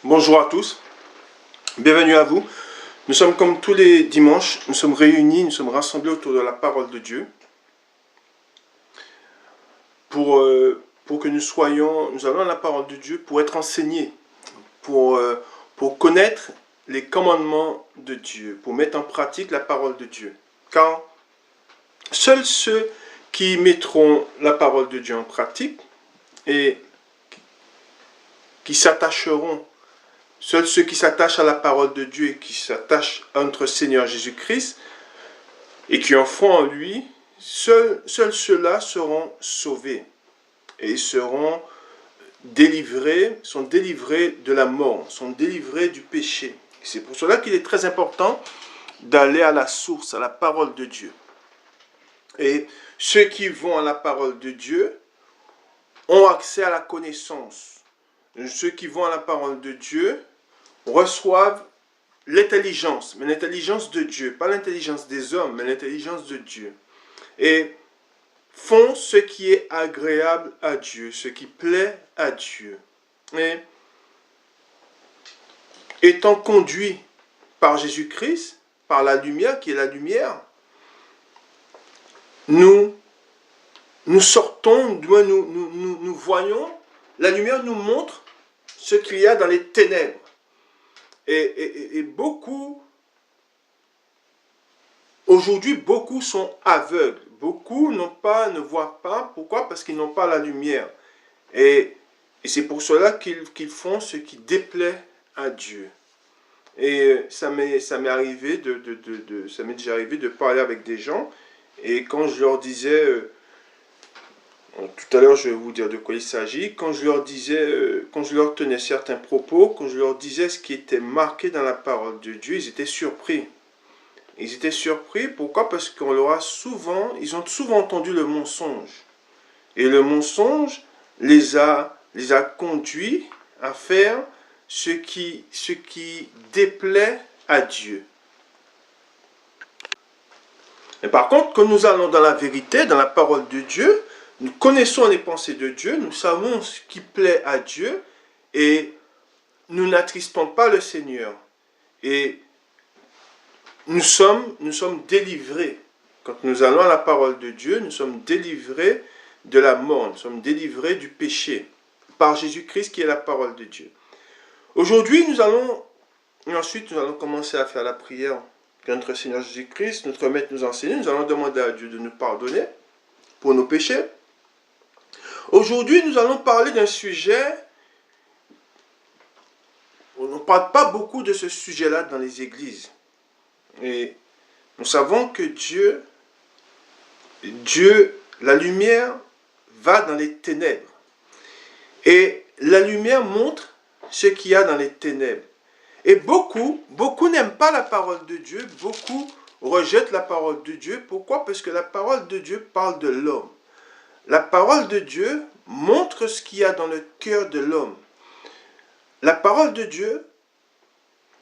Bonjour à tous, bienvenue à vous. Nous sommes comme tous les dimanches, nous sommes réunis, nous sommes rassemblés autour de la parole de Dieu pour que nous allons à la parole de Dieu pour être enseignés, pour, euh, pour connaître les commandements de Dieu, pour mettre en pratique la parole de Dieu. Car seuls ceux qui mettront la parole de Dieu en pratique et qui s'attacheront, seuls ceux qui s'attachent à la parole de Dieu et qui s'attachent à notre Seigneur Jésus-Christ et qui en font en lui, seuls ceux-là seront sauvés et seront sont délivrés de la mort, sont délivrés du péché. C'est pour cela qu'il est très important d'aller à la source, à la parole de Dieu. Et ceux qui vont à la parole de Dieu ont accès à la connaissance. Ceux qui vont à la parole de Dieu reçoivent l'intelligence, mais l'intelligence de Dieu, pas l'intelligence des hommes, mais l'intelligence de Dieu. Et font ce qui est agréable à Dieu, ce qui plaît à Dieu. Et étant conduits par Jésus-Christ, par la lumière qui est la lumière, nous sortons, nous voyons, la lumière nous montre ce qu'il y a dans les ténèbres. Et beaucoup, aujourd'hui, beaucoup sont aveugles. Beaucoup ne voient pas. Pourquoi? Parce qu'ils n'ont pas la lumière. Et c'est pour cela qu'ils font ce qui déplaît à Dieu. Et ça m'est arrivé ça m'est déjà arrivé de parler avec des gens. Et quand je leur disais, tout à l'heure je vais vous dire de quoi il s'agit, quand je leur tenais certains propos, quand je leur disais ce qui était marqué dans la parole de Dieu, ils étaient surpris. Ils étaient surpris, pourquoi? Parce qu'on leur a ils ont souvent entendu le mensonge. Et le mensonge les a conduits à faire ce qui déplaît à Dieu. Mais par contre, quand nous allons dans la vérité, dans la parole de Dieu, nous connaissons les pensées de Dieu, nous savons ce qui plaît à Dieu et nous n'attristons pas le Seigneur. Et nous sommes délivrés. Quand nous allons à la parole de Dieu, nous sommes délivrés de la mort, nous sommes délivrés du péché par Jésus-Christ qui est la parole de Dieu. Aujourd'hui, ensuite nous allons commencer à faire la prière que notre Seigneur Jésus-Christ, notre Maître nous enseigne. Nous allons demander à Dieu de nous pardonner pour nos péchés. Aujourd'hui, nous allons parler d'un sujet, on ne parle pas beaucoup de ce sujet-là dans les églises. Et nous savons que Dieu, la lumière va dans les ténèbres. Et la lumière montre ce qu'il y a dans les ténèbres. Et beaucoup n'aiment pas la parole de Dieu, beaucoup rejettent la parole de Dieu. Pourquoi? Parce que la parole de Dieu parle de l'homme. La parole de Dieu montre ce qu'il y a dans le cœur de l'homme. La parole de Dieu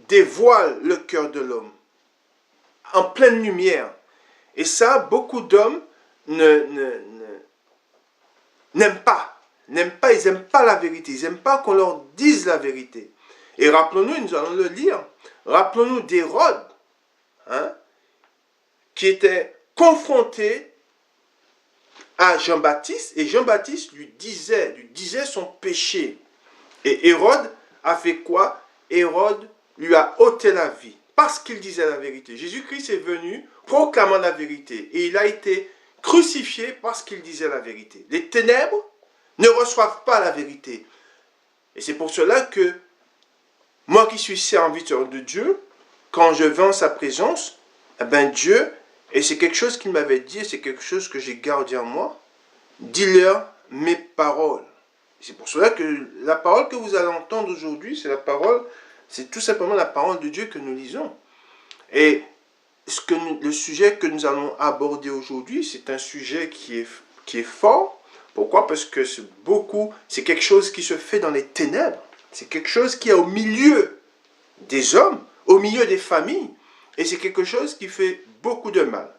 dévoile le cœur de l'homme en pleine lumière. Et ça, beaucoup d'hommes n'aiment pas. Ils n'aiment pas la vérité. Ils n'aiment pas qu'on leur dise la vérité. Et rappelons-nous, nous allons le lire, rappelons-nous d'Hérode, qui était confronté à Jean-Baptiste, et Jean-Baptiste lui disait son péché. Et Hérode a fait quoi? Hérode lui a ôté la vie, parce qu'il disait la vérité. Jésus-Christ est venu proclamant la vérité, et il a été crucifié parce qu'il disait la vérité. Les ténèbres ne reçoivent pas la vérité. Et c'est pour cela que moi qui suis serviteur de Dieu, quand je vais en sa présence, Dieu, et c'est quelque chose qu'il m'avait dit, c'est quelque chose que j'ai gardé en moi, dis-leur mes paroles. C'est pour cela que la parole que vous allez entendre aujourd'hui, c'est tout simplement la parole de Dieu que nous lisons. Et le sujet que nous allons aborder aujourd'hui, c'est un sujet qui est fort. Pourquoi? Parce que c'est quelque chose qui se fait dans les ténèbres. C'est quelque chose qui est au milieu des hommes, au milieu des familles. Et c'est quelque chose qui fait beaucoup de mal.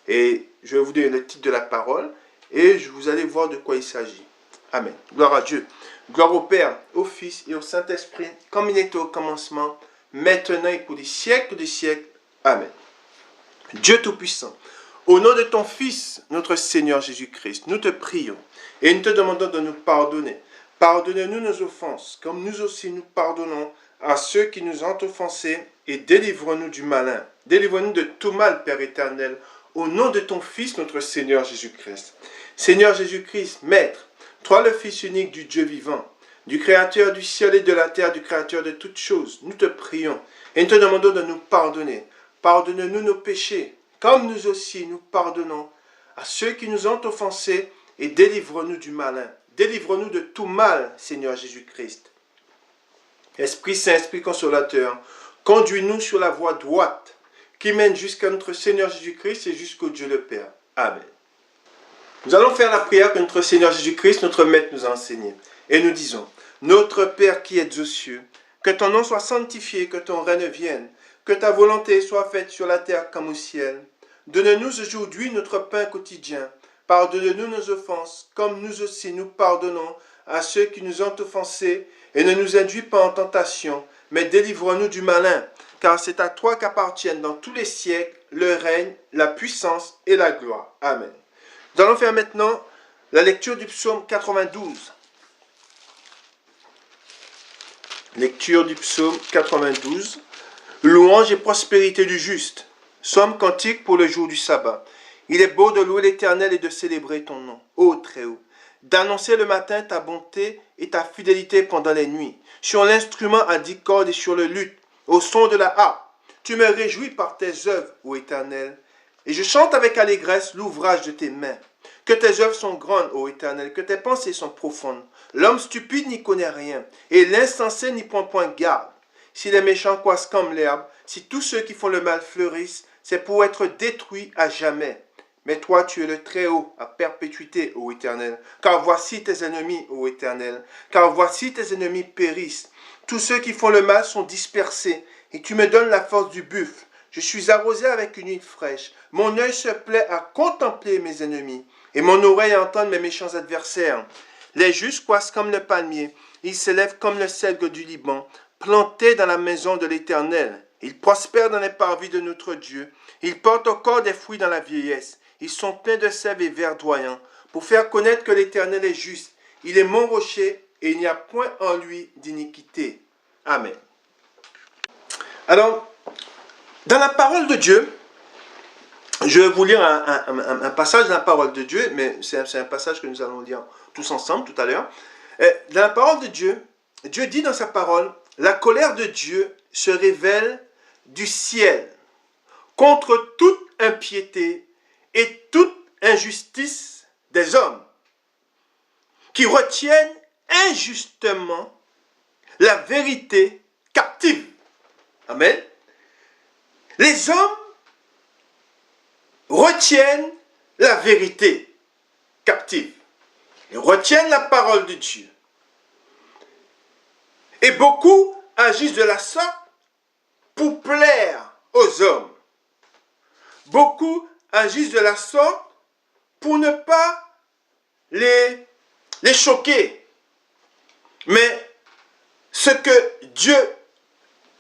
Et je vais vous donner le titre de la parole et vous allez voir de quoi il s'agit. Amen. Gloire à Dieu. Gloire au Père, au Fils et au Saint-Esprit, comme il était au commencement, maintenant et pour les siècles des siècles. Amen. Dieu Tout-Puissant, au nom de ton Fils, notre Seigneur Jésus-Christ, nous te prions et nous te demandons de nous pardonner. Pardonne-nous nos offenses, comme nous aussi nous pardonnons à ceux qui nous ont offensés, et délivre-nous du malin. Délivre-nous de tout mal, Père éternel, au nom de ton Fils, notre Seigneur Jésus-Christ. Seigneur Jésus-Christ, Maître, toi le Fils unique du Dieu vivant, du Créateur du ciel et de la terre, du Créateur de toutes choses, nous te prions et nous te demandons de nous pardonner. Pardonne-nous nos péchés, comme nous aussi nous pardonnons à ceux qui nous ont offensés, et délivre-nous du malin. Délivre-nous de tout mal, Seigneur Jésus-Christ. Esprit Saint, Esprit Consolateur, conduis-nous sur la voie droite qui mène jusqu'à notre Seigneur Jésus-Christ et jusqu'au Dieu le Père. Amen. Nous allons faire la prière que notre Seigneur Jésus-Christ, notre Maître, nous a enseignée. Et nous disons, Notre Père qui es aux cieux, que ton nom soit sanctifié, que ton règne vienne, que ta volonté soit faite sur la terre comme au ciel. Donne-nous aujourd'hui notre pain quotidien. Pardonne-nous nos offenses, comme nous aussi nous pardonnons à ceux qui nous ont offensés, et ne nous induis pas en tentation, mais délivre-nous du malin, car c'est à toi qu'appartiennent dans tous les siècles le règne, la puissance et la gloire. Amen. Nous allons faire maintenant la lecture du psaume 92. Lecture du psaume 92. Louange et prospérité du juste. Psaume cantique pour le jour du sabbat. Il est beau de louer l'Éternel et de célébrer ton nom, ô Très-Haut. D'annoncer le matin ta bonté et ta fidélité pendant les nuits, sur l'instrument à 10 cordes et sur le luth, au son de la harpe. Tu me réjouis par tes œuvres, ô Éternel, et je chante avec allégresse l'ouvrage de tes mains. Que tes œuvres sont grandes, ô Éternel, que tes pensées sont profondes. L'homme stupide n'y connaît rien, et l'insensé n'y prend point garde. Si les méchants croissent comme l'herbe, si tous ceux qui font le mal fleurissent, c'est pour être détruits à jamais. Mais toi, tu es le Très-Haut à perpétuité, ô Éternel. Car voici tes ennemis, ô Éternel. Car voici tes ennemis périssent. Tous ceux qui font le mal sont dispersés, et tu me donnes la force du buffle. Je suis arrosé avec une huile fraîche. Mon œil se plaît à contempler mes ennemis, et mon oreille à entendre mes méchants adversaires. Les justes croissent comme le palmier, ils s'élèvent comme le cèdre du Liban, plantés dans la maison de l'Éternel. Ils prospèrent dans les parvis de notre Dieu. Ils portent encore des fruits dans la vieillesse. Ils sont pleins de sève et verdoyants, pour faire connaître que l'Éternel est juste. Il est mon rocher, et il n'y a point en lui d'iniquité. Amen. Alors, dans la parole de Dieu, je vais vous lire un passage de la parole de Dieu, mais c'est un passage que nous allons lire tous ensemble tout à l'heure. Dans la parole de Dieu, Dieu dit dans sa parole, la colère de Dieu se révèle du ciel contre toute impiété et toute injustice des hommes qui retiennent injustement la vérité captive. Amen. Les hommes retiennent la vérité captive. Ils retiennent la parole de Dieu. Et beaucoup agissent de la sorte pour plaire aux hommes. Beaucoup agissent de la sorte pour ne pas les choquer. Mais ce que Dieu,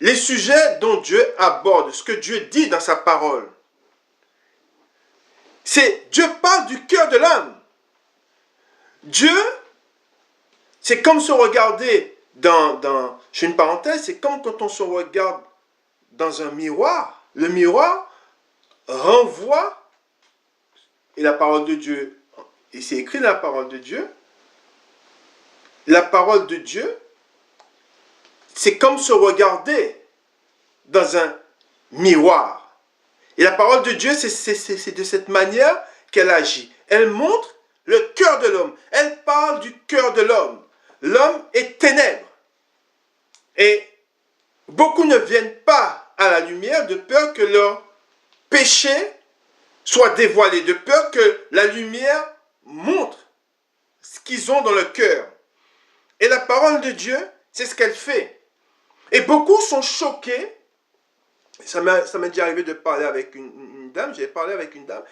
les sujets dont Dieu aborde, ce que Dieu dit dans sa parole, c'est Dieu parle du cœur de l'homme. Dieu, c'est comme se regarder je fais une parenthèse, c'est comme quand on se regarde dans un miroir. Le miroir renvoie, et la parole de Dieu, et c'est écrit dans la parole de Dieu, la parole de Dieu, c'est comme se regarder dans un miroir. Et la parole de Dieu, c'est de cette manière qu'elle agit. Elle montre le cœur de l'homme. Elle parle du cœur de l'homme. L'homme est ténèbres. Et beaucoup ne viennent pas à la lumière de peur que leur péché soit dévoilé, de peur que la lumière montre ce qu'ils ont dans le cœur. Et la parole de Dieu, c'est ce qu'elle fait. Et beaucoup sont choqués. Ça m'est déjà arrivé de parler avec une dame, j'ai parlé avec une dame.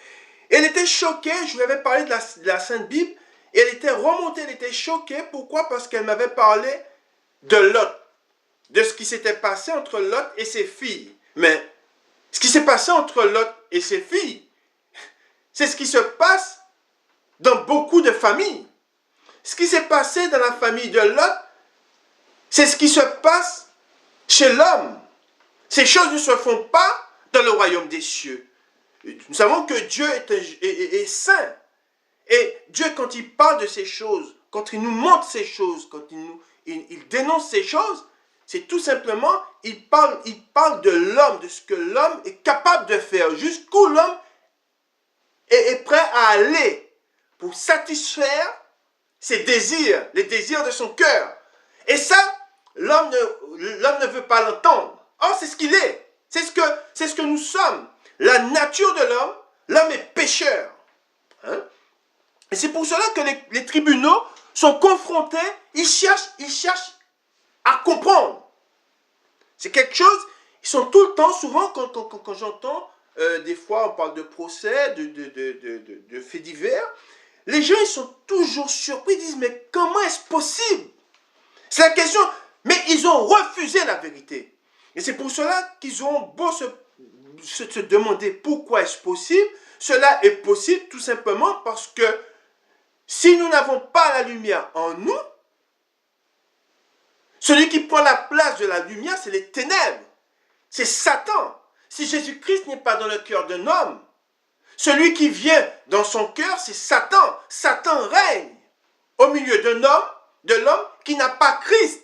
Elle était choquée, je lui avais parlé de la Sainte Bible, Et elle était remontée, elle était choquée. Pourquoi? Parce qu'elle m'avait parlé de Lot, de ce qui s'était passé entre Lot et ses filles. Mais ce qui s'est passé entre Lot et ses filles, c'est ce qui se passe dans beaucoup de familles. Ce qui s'est passé dans la famille de Lot, c'est ce qui se passe chez l'homme. Ces choses ne se font pas dans le royaume des cieux. Nous savons que Dieu est saint. Et Dieu, quand il parle de ces choses, quand il nous montre ces choses, quand il dénonce ces choses, c'est tout simplement, il parle de l'homme, de ce que l'homme est capable de faire, jusqu'où l'homme est prêt à aller pour satisfaire ses désirs, les désirs de son cœur. Et ça, l'homme ne veut pas l'entendre. Or, c'est ce qu'il est. C'est ce que nous sommes. La nature de l'homme est pécheur. Hein? Et c'est pour cela que les tribunaux sont confrontés, ils cherchent à comprendre. C'est quelque chose, ils sont tout le temps, souvent, quand j'entends, des fois on parle de procès, de faits divers, les gens ils sont toujours surpris, ils disent mais comment est-ce possible? C'est la question, mais ils ont refusé la vérité. Et c'est pour cela qu'ils ont beau se demander pourquoi est-ce possible. Cela est possible tout simplement parce que si nous n'avons pas la lumière en nous, celui qui prend la place de la lumière, c'est les ténèbres. C'est Satan. Si Jésus-Christ n'est pas dans le cœur d'un homme, celui qui vient dans son cœur, c'est Satan. Satan règne au milieu d'un homme, de l'homme qui n'a pas Christ.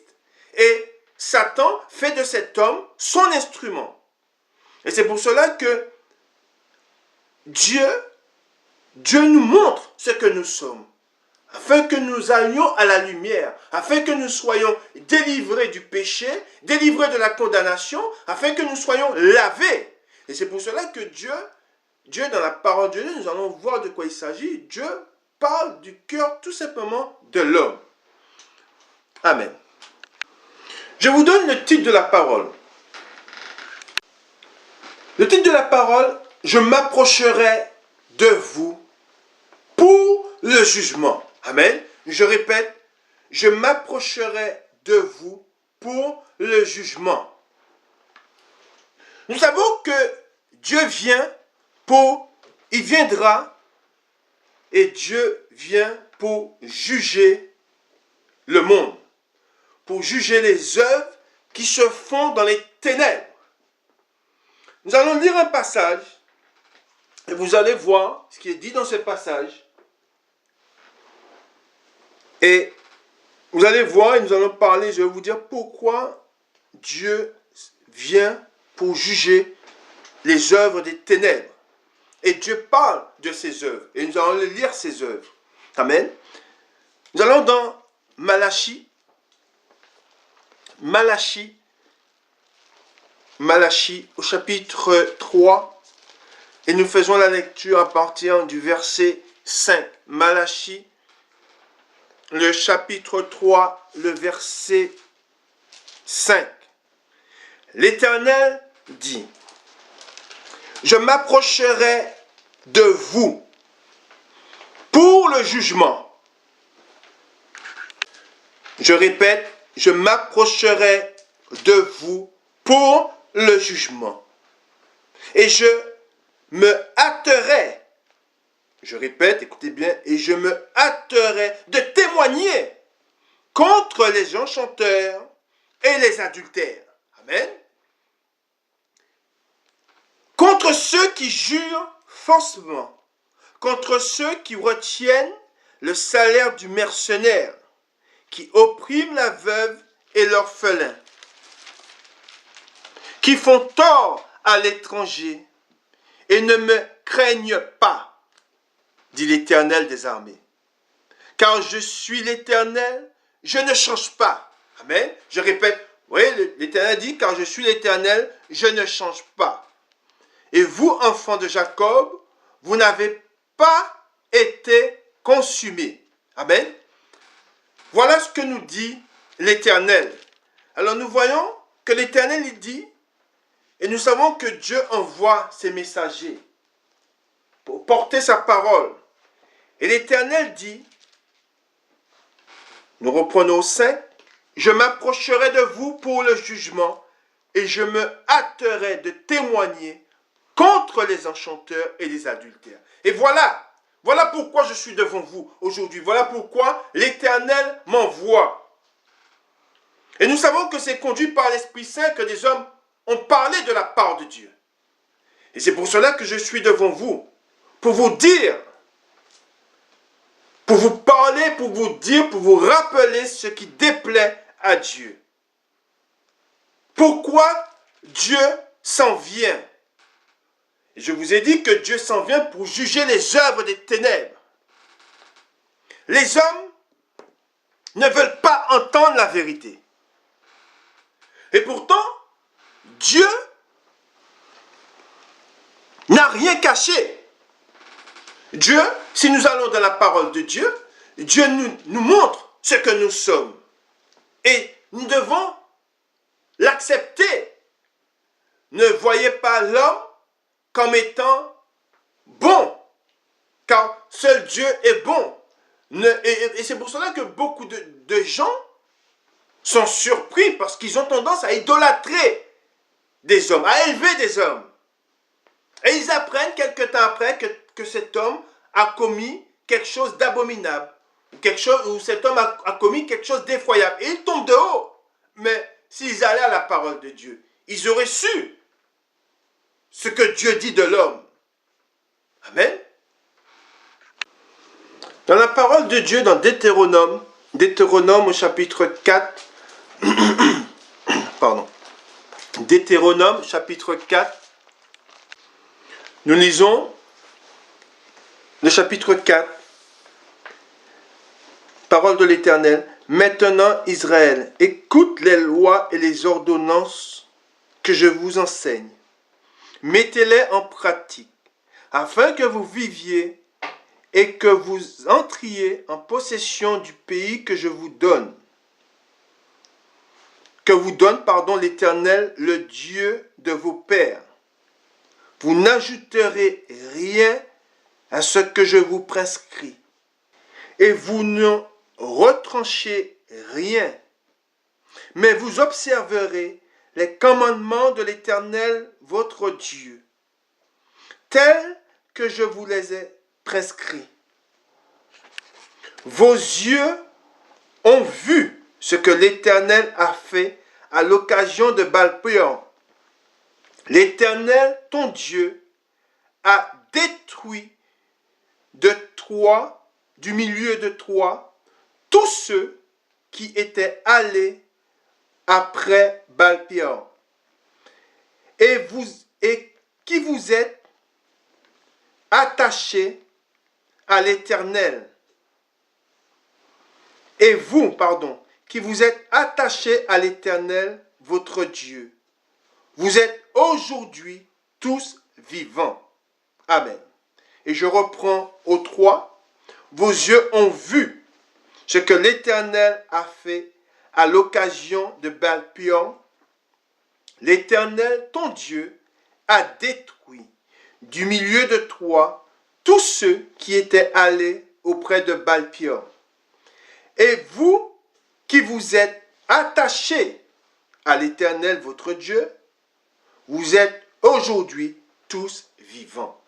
Et Satan fait de cet homme son instrument. Et c'est pour cela que Dieu nous montre ce que nous sommes, afin que nous allions à la lumière, afin que nous soyons délivrés du péché, délivrés de la condamnation, afin que nous soyons lavés. Et c'est pour cela que Dieu, dans la parole de Dieu, nous allons voir de quoi il s'agit. Dieu parle du cœur tout simplement de l'homme. Amen. Je vous donne le titre de la parole. Le titre de la parole, je m'approcherai de vous pour le jugement. Amen. Je répète, je m'approcherai de vous pour le jugement. Nous savons que Dieu il viendra et Dieu vient pour juger le monde, pour juger les œuvres qui se font dans les ténèbres. Nous allons lire un passage et vous allez voir ce qui est dit dans ce passage. Et vous allez voir et nous allons parler, je vais vous dire pourquoi Dieu vient pour juger les œuvres des ténèbres. Et Dieu parle de ses œuvres. Et nous allons lire ses œuvres. Amen. Nous allons dans Malachie, au chapitre 3. Et nous faisons la lecture à partir du verset 5. Malachie, le chapitre 3, le verset 5. L'Éternel dit, je m'approcherai de vous pour le jugement. Je répète, je m'approcherai de vous pour le jugement. Et je me hâterai, je répète, écoutez bien, et je me hâterai de témoigner contre les enchanteurs et les adultères. Amen. Contre ceux qui jurent faussement, contre ceux qui retiennent le salaire du mercenaire, qui oppriment la veuve et l'orphelin, qui font tort à l'étranger et ne me craignent pas, dit l'Éternel des armées. Car je suis l'Éternel, je ne change pas. Amen. Je répète, vous voyez, l'Éternel dit, car je suis l'Éternel, je ne change pas. Et vous, enfants de Jacob, vous n'avez pas été consumés. Amen. Voilà ce que nous dit l'Éternel. Alors nous voyons que l'Éternel il dit, et nous savons que Dieu envoie ses messagers pour porter sa parole. Et l'Éternel dit, Nous reprenons au 5. Je m'approcherai de vous pour le jugement et je me hâterai de témoigner contre les enchanteurs et les adultères. Et voilà pourquoi je suis devant vous aujourd'hui. Voilà pourquoi l'Éternel m'envoie. Et nous savons que c'est conduit par l'Esprit Saint que des hommes ont parlé de la part de Dieu. Et c'est pour cela que je suis devant vous, pour vous dire, pour vous parler, pour vous dire, pour vous rappeler ce qui déplaît à Dieu. Pourquoi Dieu s'en vient? Et je vous ai dit que Dieu s'en vient pour juger les œuvres des ténèbres. Les hommes ne veulent pas entendre la vérité. Et pourtant, Dieu n'a rien caché. Dieu, si nous allons dans la parole de Dieu, Dieu nous montre ce que nous sommes. Et nous devons l'accepter. Ne voyez pas l'homme comme étant bon, car seul Dieu est bon. Et c'est pour cela que beaucoup de gens sont surpris parce qu'ils ont tendance à idolâtrer des hommes, à élever des hommes. Et ils apprennent quelque temps après que cet homme a commis quelque chose d'abominable, ou cet homme a commis quelque chose d'effroyable. Et ils tombent de haut. Mais s'ils allaient à la parole de Dieu, ils auraient su ce que Dieu dit de l'homme. Amen. Dans la parole de Dieu, dans Deutéronome au chapitre 4, pardon, Deutéronome chapitre 4, nous lisons le chapitre 4, parole de l'Éternel. Maintenant, Israël, écoute les lois et les ordonnances que je vous enseigne. Mettez-les en pratique, afin que vous viviez et que vous entriez en possession du pays que je vous donne. Que vous donne, l'Éternel, le Dieu de vos pères. Vous n'ajouterez rien à ce que je vous prescris, et vous ne retranchez rien, mais vous observerez les commandements de l'Éternel, votre Dieu, tels que je vous les ai prescrits. Vos yeux ont vu ce que l'Éternel a fait à l'occasion de Baal-Péor. L'Éternel, ton Dieu, a détruit du milieu de toi, tous ceux qui étaient allés après Baal-Péor. Et qui vous êtes attachés à l'Éternel. Et vous, qui vous êtes attachés à l'Éternel, votre Dieu. Vous êtes aujourd'hui tous vivants. Amen. Et je reprends au 3. Vos yeux ont vu ce que l'Éternel a fait à l'occasion de Baal-Péor. L'Éternel, ton Dieu, a détruit du milieu de toi tous ceux qui étaient allés auprès de Baal-Péor. Et vous qui vous êtes attachés à l'Éternel, votre Dieu, vous êtes aujourd'hui tous vivants.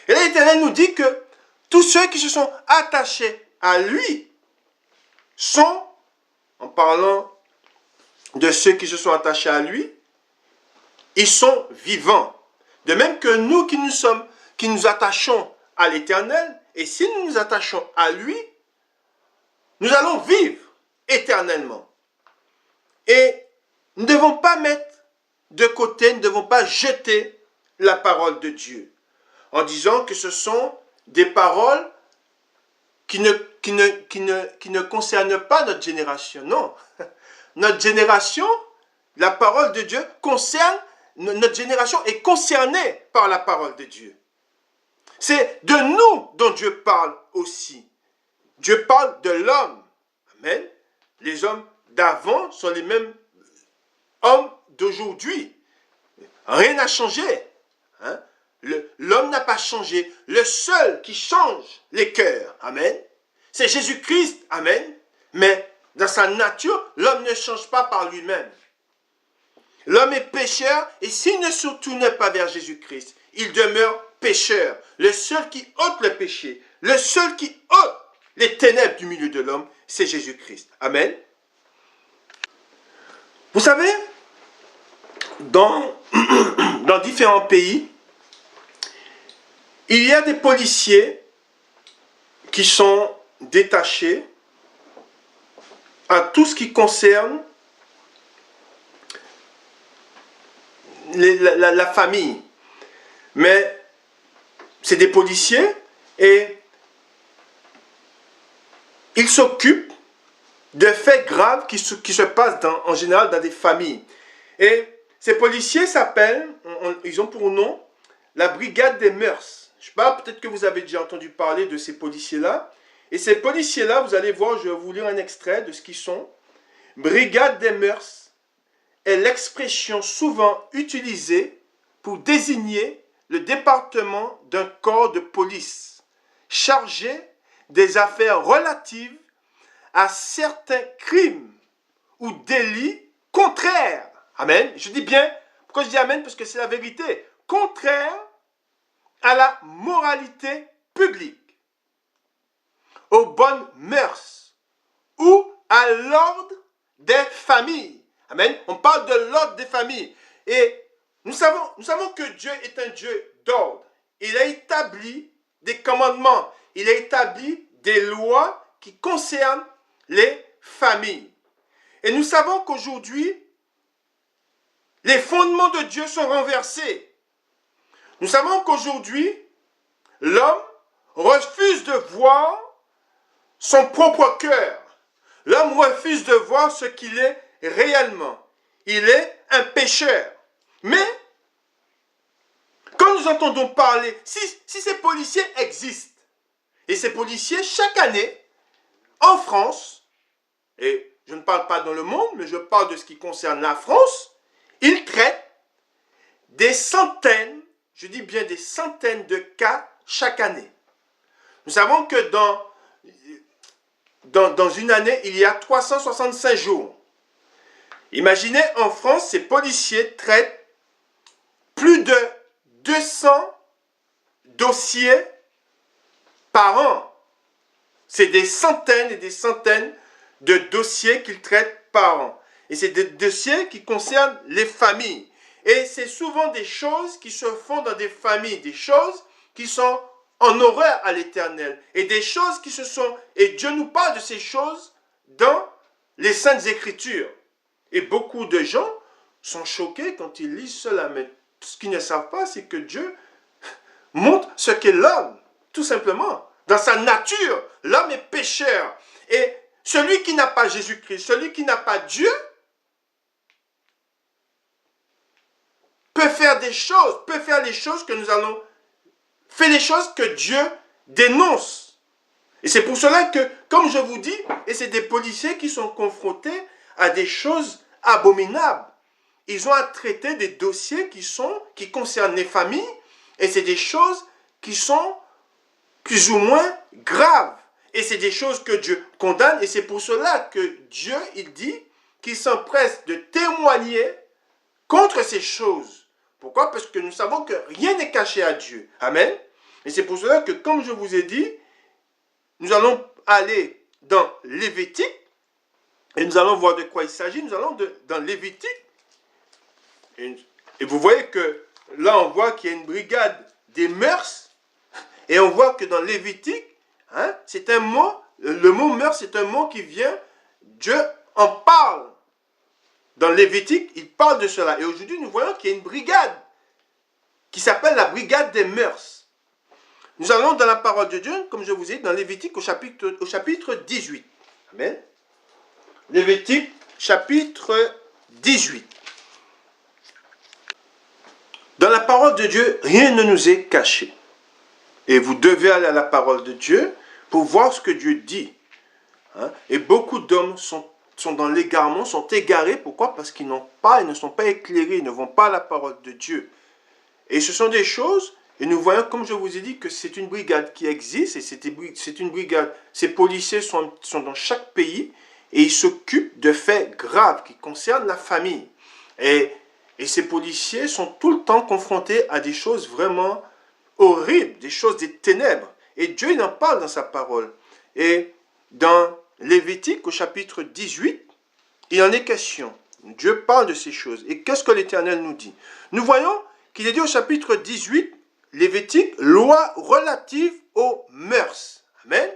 Et l'Éternel nous dit que tous ceux qui se sont attachés à lui sont, en parlant de ceux qui se sont attachés à lui, ils sont vivants. De même que nous qui nous attachons à l'Éternel, et si nous nous attachons à lui, nous allons vivre éternellement. Et nous ne devons pas mettre de côté, nous ne devons pas jeter la parole de Dieu en disant que ce sont des paroles qui ne concernent pas notre génération. Non, notre génération, la parole de Dieu concerne, notre génération est concernée par la parole de Dieu. C'est de nous dont Dieu parle aussi. Dieu parle de l'homme. Amen. Les hommes d'avant sont les mêmes hommes d'aujourd'hui. Rien n'a changé. Hein? L'homme n'a pas changé. Le seul qui change les cœurs, amen, c'est Jésus-Christ, amen. Mais Dans sa nature, l'homme ne change pas par lui-même. L'homme est pécheur et s'il ne se tourne pas vers Jésus-Christ, il demeure pécheur. Le seul qui ôte le péché, le seul qui ôte les ténèbres du milieu de l'homme, c'est Jésus-Christ. Amen. Vous savez, dans différents pays, il y a des policiers qui sont détachés à tout ce qui concerne la famille. Mais c'est des policiers et ils s'occupent de faits graves qui se passent en général dans des familles. Et ces policiers s'appellent, ils ont pour nom la brigade des mœurs. Je ne sais pas, peut-être que vous avez déjà entendu parler de ces policiers-là. Et ces policiers-là, vous allez voir, je vais vous lire un extrait de ce qu'ils sont. Brigade des mœurs est l'expression souvent utilisée pour désigner le département d'un corps de police chargé des affaires relatives à certains crimes ou délits contraires. Amen. Je dis bien, pourquoi je dis amen? Parce que c'est la vérité. Contraire à la moralité publique, aux bonnes mœurs ou à l'ordre des familles. Amen. On parle de l'ordre des familles. Et nous savons que Dieu est un Dieu d'ordre. Il a établi des commandements. Il a établi des lois qui concernent les familles. Et nous savons qu'aujourd'hui, les fondements de Dieu sont renversés. Nous savons qu'aujourd'hui, l'homme refuse de voir son propre cœur. L'homme refuse de voir ce qu'il est réellement. Il est un pécheur. Mais, quand nous entendons parler, si ces policiers existent, et ces policiers, chaque année, en France, et je ne parle pas dans le monde, mais je parle de ce qui concerne la France, ils traitent des centaines, je dis bien des centaines de cas chaque année. Nous savons que dans une année, il y a 365 jours. Imaginez, en France, ces policiers traitent plus de 200 dossiers par an. C'est des centaines et des centaines de dossiers qu'ils traitent par an. Et c'est des dossiers qui concernent les familles. Et c'est souvent des choses qui se font dans des familles, des choses qui sont en horreur à l'Éternel. Et des choses qui se sont... Et Dieu nous parle de ces choses dans les Saintes Écritures. Et beaucoup de gens sont choqués quand ils lisent cela. Mais ce qu'ils ne savent pas, c'est que Dieu montre ce qu'est l'homme, tout simplement. Dans sa nature, l'homme est pécheur. Et celui qui n'a pas Jésus-Christ, celui qui n'a pas Dieu, peut faire des choses, peut faire les choses que nous allons... fait les choses que Dieu dénonce. Et c'est pour cela que, comme je vous dis, et c'est des policiers qui sont confrontés à des choses abominables. Ils ont à traiter des dossiers qui concernent les familles, et c'est des choses qui sont plus ou moins graves. Et c'est des choses que Dieu condamne, et c'est pour cela que Dieu, il dit qu'il s'empresse de témoigner contre ces choses. Pourquoi? Parce que nous savons que rien n'est caché à Dieu. Amen. Et c'est pour cela que, comme je vous ai dit, nous allons aller dans Lévitique, et nous allons voir de quoi il s'agit. Nous allons dans Lévitique, et vous voyez que là, on voit qu'il y a une brigade des mœurs, et on voit que dans Lévitique, c'est un mot, le mot mœurs, c'est un mot qui vient, Dieu en parle. Dans Lévitique, il parle de cela. Et aujourd'hui, nous voyons qu'il y a une brigade qui s'appelle la brigade des mœurs. Nous allons dans la parole de Dieu, comme je vous ai dit, dans Lévitique au chapitre 18. Amen. Lévitique, chapitre 18. Dans la parole de Dieu, rien ne nous est caché. Et vous devez aller à la parole de Dieu pour voir ce que Dieu dit. Et beaucoup d'hommes sont dans l'égarement, sont égarés. Pourquoi? Parce qu'ils ils ne sont pas éclairés, ils ne vont pas à la parole de Dieu. Et ce sont des choses, et nous voyons, comme je vous ai dit, que c'est une brigade qui existe, et c'est une brigade, ces policiers sont dans chaque pays, et ils s'occupent de faits graves qui concernent la famille. Et ces policiers sont tout le temps confrontés à des choses vraiment horribles, des choses des ténèbres. Et Dieu il en parle dans sa parole. Et dans Lévitique au chapitre 18, il en est question. Dieu parle de ces choses. Et qu'est-ce que l'Éternel nous dit? Nous voyons qu'il est dit au chapitre 18, Lévitique, loi relative aux mœurs. Amen.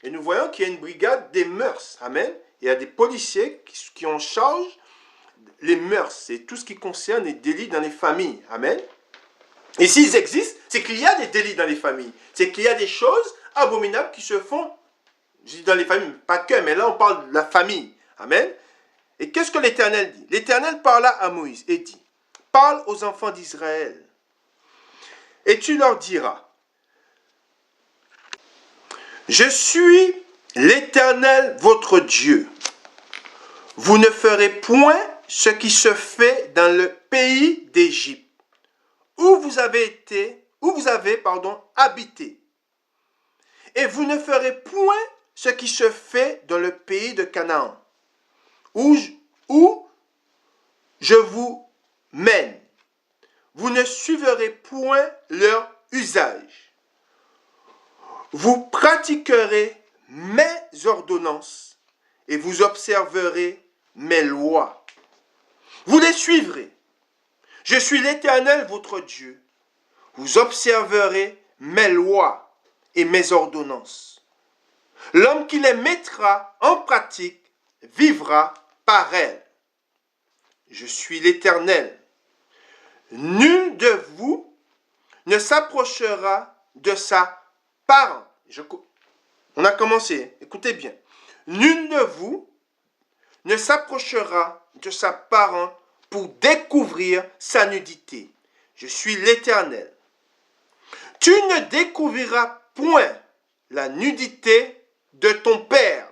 Et nous voyons qu'il y a une brigade des mœurs. Amen. Il y a des policiers qui ont en charge les mœurs. C'est tout ce qui concerne les délits dans les familles. Amen. Et s'ils existent, c'est qu'il y a des délits dans les familles. C'est qu'il y a des choses abominables qui se font, je dis dans les familles, pas que, mais là on parle de la famille. Amen. Et qu'est-ce que l'Éternel dit? L'Éternel parla à Moïse et dit, parle aux enfants d'Israël et tu leur diras, je suis l'Éternel votre Dieu. Vous ne ferez point ce qui se fait dans le pays d'Égypte, où vous avez habité. Et vous ne ferez point ce qui se fait dans le pays de Canaan, où je vous mène. Vous ne suivrez point leur usage. Vous pratiquerez mes ordonnances et vous observerez mes lois. Vous les suivrez. Je suis l'Éternel votre Dieu. Vous observerez mes lois et mes ordonnances. L'homme qui les mettra en pratique vivra par elles. Je suis l'Éternel. Nul de vous ne s'approchera de sa parent. On a commencé, écoutez bien. Nul de vous ne s'approchera de sa parent pour découvrir sa nudité. Je suis l'Éternel. Tu ne découvriras point la nudité de ton père,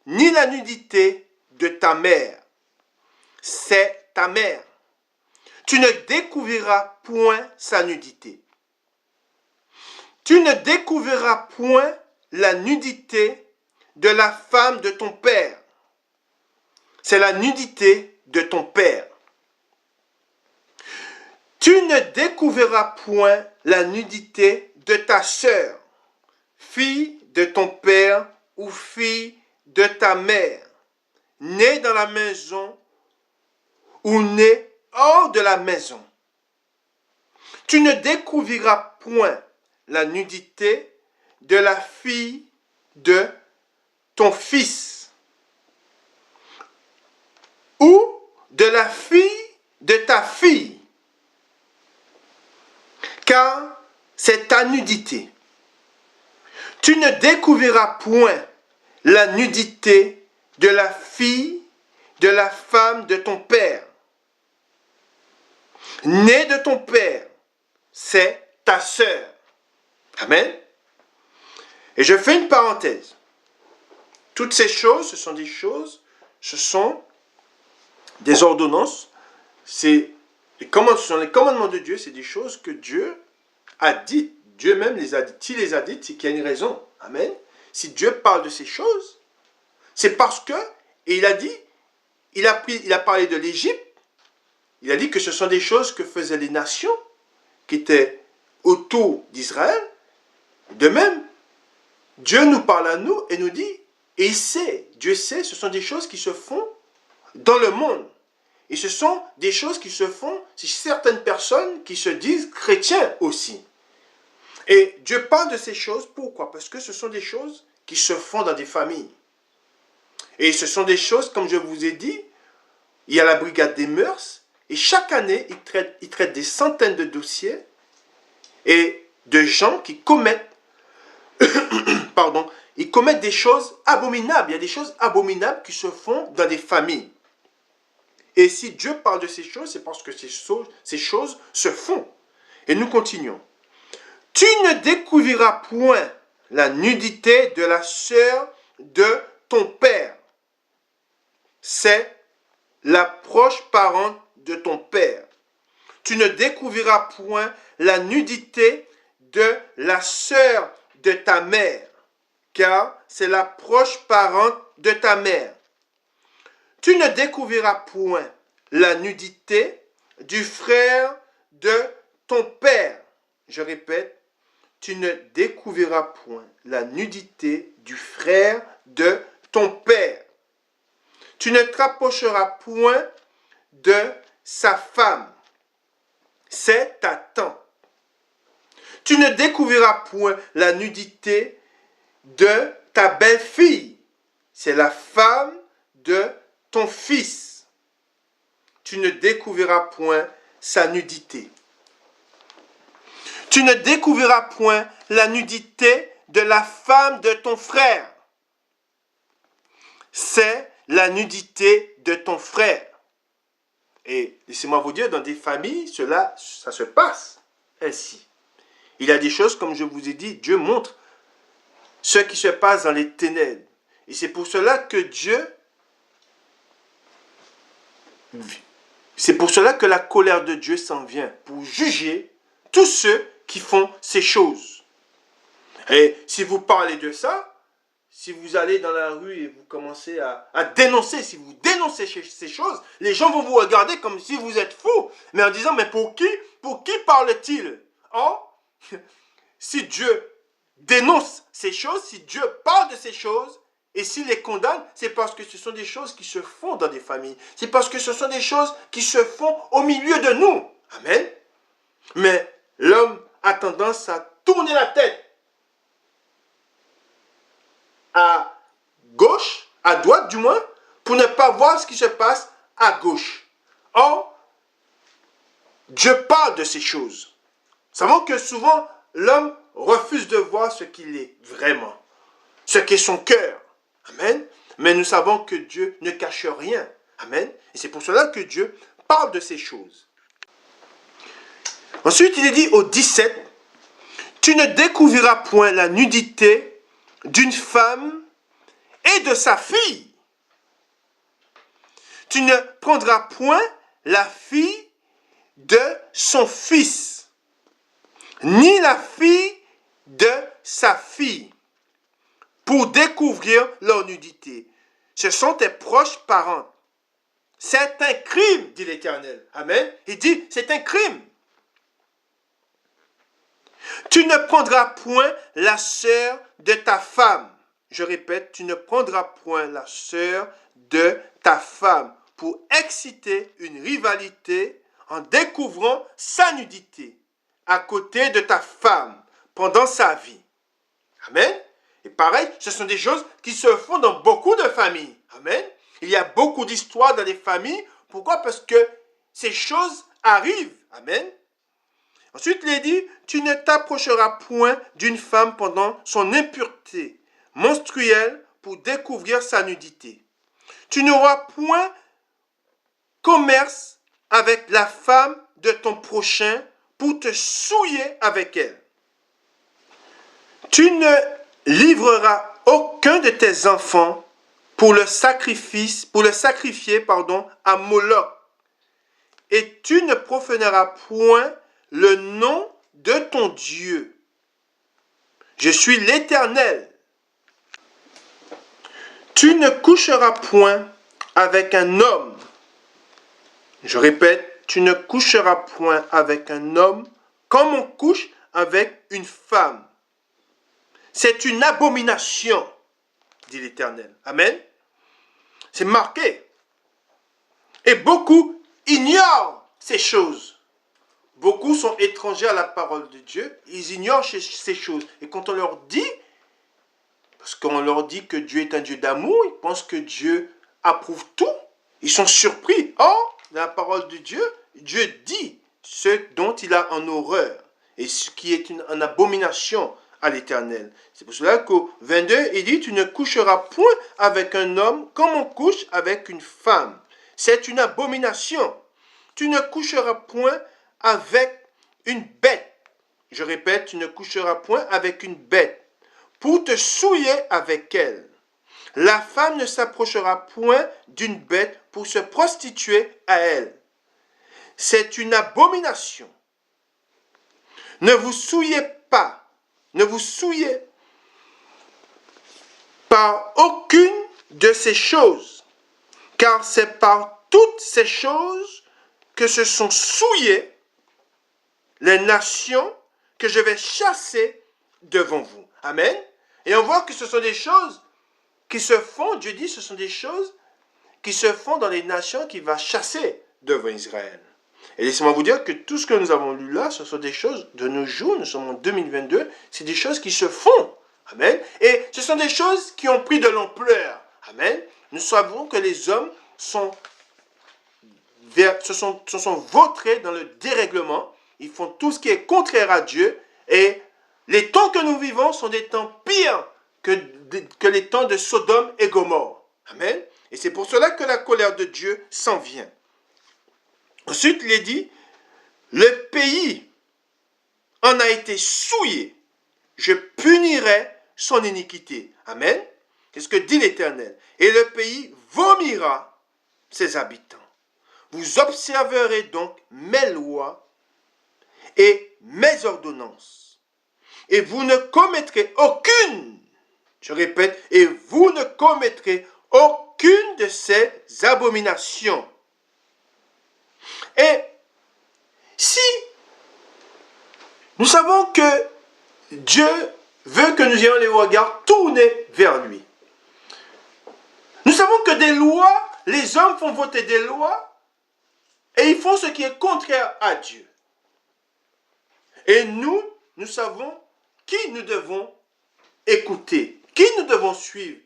ni la nudité de ta mère. C'est ta mère. Tu ne découvriras point sa nudité. Tu ne découvriras point la nudité de la femme de ton père. C'est la nudité de ton père. Tu ne découvriras point la nudité de ta sœur, fille de ton père ou fille de ta mère, née dans la maison ou née hors de la maison. Tu ne découvriras point la nudité de la fille de ton fils ou de la fille de ta fille, car c'est ta nudité. Tu ne découvriras point la nudité de la fille de la femme de ton père, née de ton père, c'est ta sœur. Amen. Et je fais une parenthèse. Toutes ces choses, ce sont des ordonnances, ce sont les commandements de Dieu, c'est des choses que Dieu a dites. Dieu même les a dites. S'il les a dites, c'est qu'il y a une raison. Amen. Si Dieu parle de ces choses, c'est parce que, et il a dit, il a parlé de l'Égypte, il a dit que ce sont des choses que faisaient les nations qui étaient autour d'Israël. De même, Dieu nous parle à nous et nous dit, et il sait, Dieu sait, ce sont des choses qui se font dans le monde. Et ce sont des choses qui se font chez certaines personnes qui se disent chrétiens aussi. Et Dieu parle de ces choses, pourquoi? Parce que ce sont des choses qui se font dans des familles. Et ce sont des choses, comme je vous ai dit, il y a la brigade des mœurs, et chaque année, ils traitent des centaines de dossiers et de gens qui commettent ils commettent des choses abominables. Il y a des choses abominables qui se font dans des familles. Et si Dieu parle de ces choses, c'est parce que ces choses se font. Et nous continuons. Tu ne découvriras point la nudité de la sœur de ton père. C'est la proche parente de ton père. Tu ne découvriras point la nudité de la sœur de ta mère, car c'est la proche parente de ta mère. Tu ne découvriras point la nudité du frère de ton père. Je répète, tu ne découvriras point la nudité du frère de ton père. Tu ne te rapprocheras point de sa femme. C'est ta tante. Tu ne découvriras point la nudité de ta belle-fille. C'est la femme de ton fils. Tu ne découvriras point sa nudité. Tu ne découvriras point la nudité de la femme de ton frère. C'est la nudité de ton frère. Et laissez-moi vous dire, dans des familles, ça se passe ainsi. Il y a des choses, comme je vous ai dit, Dieu montre ce qui se passe dans les ténèbres. Et c'est pour cela que la colère de Dieu s'en vient, pour juger tous ceux qui font ces choses. Et si vous parlez de ça, si vous allez dans la rue et vous commencez à dénoncer, si vous dénoncez ces choses, les gens vont vous regarder comme si vous êtes fou, mais en disant, mais pour qui parle-t-il? Or, si Dieu dénonce ces choses, si Dieu parle de ces choses, et s'il les condamne, c'est parce que ce sont des choses qui se font dans des familles. C'est parce que ce sont des choses qui se font au milieu de nous. Amen. Mais l'homme a tendance à tourner la tête à gauche, à droite du moins, pour ne pas voir ce qui se passe à gauche. Or, Dieu parle de ces choses. Nous savons que souvent, l'homme refuse de voir ce qu'il est vraiment, ce qu'est son cœur. Amen. Mais nous savons que Dieu ne cache rien. Amen. Et c'est pour cela que Dieu parle de ces choses. Ensuite, il est dit au 17, « Tu ne découvriras point la nudité d'une femme et de sa fille. Tu ne prendras point la fille de son fils, ni la fille de sa fille, pour découvrir leur nudité. Ce sont tes proches parents. C'est un crime, dit l'Éternel. Amen. Il dit, c'est un crime. Tu ne prendras point la sœur de ta femme. Je répète, tu ne prendras point la sœur de ta femme pour exciter une rivalité en découvrant sa nudité à côté de ta femme pendant sa vie. Amen. Et pareil, ce sont des choses qui se font dans beaucoup de familles. Amen. Il y a beaucoup d'histoires dans les familles. Pourquoi? Parce que ces choses arrivent. Amen. Ensuite, il est dit, tu ne t'approcheras point d'une femme pendant son impureté menstruelle pour découvrir sa nudité. Tu n'auras point commerce avec la femme de ton prochain pour te souiller avec elle. Tu ne livreras aucun de tes enfants pour le sacrifier, à Moloch. Et tu ne profaneras point le nom de ton Dieu. Je suis l'Éternel. Tu ne coucheras point avec un homme. Je répète, tu ne coucheras point avec un homme comme on couche avec une femme. C'est une abomination, dit l'Éternel. Amen. C'est marqué. Et beaucoup ignorent ces choses. Beaucoup sont étrangers à la parole de Dieu. Ils ignorent ces choses. Et quand on leur dit, parce qu'on leur dit que Dieu est un Dieu d'amour, ils pensent que Dieu approuve tout. Ils sont surpris. Or, dans la parole de Dieu, Dieu dit ce dont il a en horreur. Et ce qui est une abomination à l'Éternel. C'est pour cela qu'au 22, il dit, tu ne coucheras point avec un homme comme on couche avec une femme. C'est une abomination. Tu ne coucheras point avec une bête. Je répète, tu ne coucheras point avec une bête pour te souiller avec elle. La femme ne s'approchera point d'une bête pour se prostituer à elle. C'est une abomination. Ne vous souillez pas, ne vous souillez par aucune de ces choses, car c'est par toutes ces choses que se sont souillées les nations que je vais chasser devant vous. Amen. Et on voit que ce sont des choses qui se font, Dieu dit, ce sont des choses qui se font dans les nations qu'il va chasser devant Israël. Et laissez-moi vous dire que tout ce que nous avons lu là, ce sont des choses de nos jours, nous sommes en 2022, c'est des choses qui se font. Amen. Et ce sont des choses qui ont pris de l'ampleur. Amen. Nous savons que les hommes se sont vautrés dans le dérèglement. Ils font tout ce qui est contraire à Dieu. Et les temps que nous vivons sont des temps pires que les temps de Sodome et Gomorrhe. Amen. Et c'est pour cela que la colère de Dieu s'en vient. Ensuite, il est dit, le pays en a été souillé. Je punirai son iniquité. Amen. C'est ce que dit l'Éternel. Et le pays vomira ses habitants. Vous observerez donc mes lois et mes ordonnances. Et vous ne commettrez aucune, je répète, et vous ne commettrez aucune de ces abominations. Et si nous savons que Dieu veut que nous ayons les regards tournés vers lui. Nous savons que des lois, les hommes font voter des lois et ils font ce qui est contraire à Dieu. Et nous savons qui nous devons écouter, qui nous devons suivre.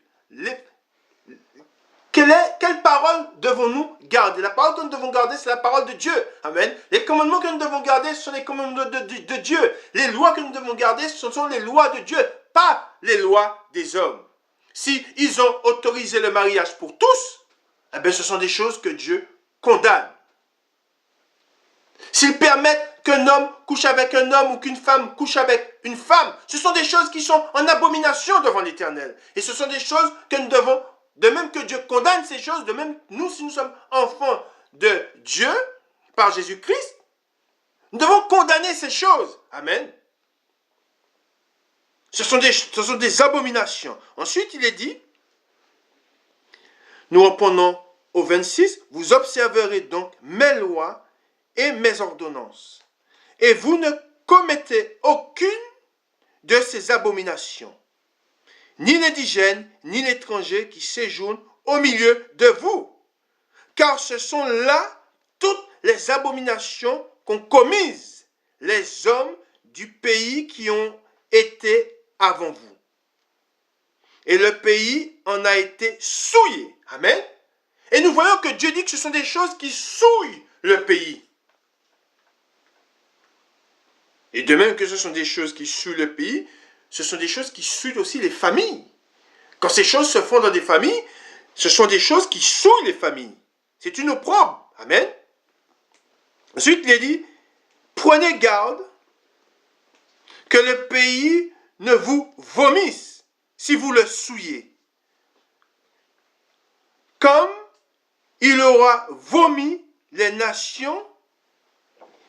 Quelle parole devons-nous garder? La parole que nous devons garder, c'est la parole de Dieu. Amen. Les commandements que nous devons garder, ce sont les commandements de Dieu. Les lois que nous devons garder, ce sont les lois de Dieu, pas les lois des hommes. Si ils ont autorisé le mariage pour tous, eh bien, ce sont des choses que Dieu condamne. S'ils permettent qu'un homme couche avec un homme ou qu'une femme couche avec une femme, ce sont des choses qui sont en abomination devant l'Éternel. Et ce sont des choses que nous devons, de même que Dieu condamne ces choses, de même nous, si nous sommes enfants de Dieu, par Jésus-Christ, nous devons condamner ces choses. Amen. Ce sont des abominations. Ensuite, il est dit, nous reprenons au 26, vous observerez donc mes lois et mes ordonnances. Et vous ne commettez aucune de ces abominations, ni l'indigène, ni l'étranger qui séjourne au milieu de vous. Car ce sont là toutes les abominations qu'ont commises les hommes du pays qui ont été avant vous. Et le pays en a été souillé. Amen. Et nous voyons que Dieu dit que ce sont des choses qui souillent le pays. Et de même que ce sont des choses qui souillent le pays, ce sont des choses qui souillent aussi les familles. Quand ces choses se font dans des familles, ce sont des choses qui souillent les familles. C'est une opprobre. Amen. Ensuite, il est dit, prenez garde que le pays ne vous vomisse si vous le souillez. Comme il aura vomi les nations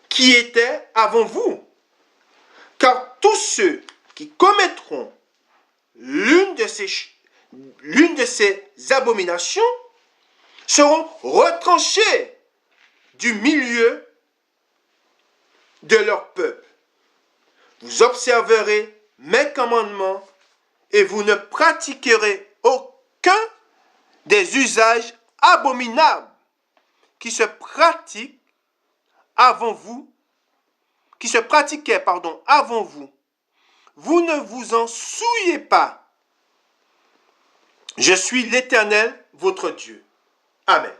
qui étaient avant vous. Car tous ceux qui commettront l'une de ces abominations seront retranchés du milieu de leur peuple. Vous observerez mes commandements et vous ne pratiquerez aucun des usages abominables qui se pratiquaient avant vous. Vous ne vous en souillez pas. Je suis l'Éternel, votre Dieu. Amen.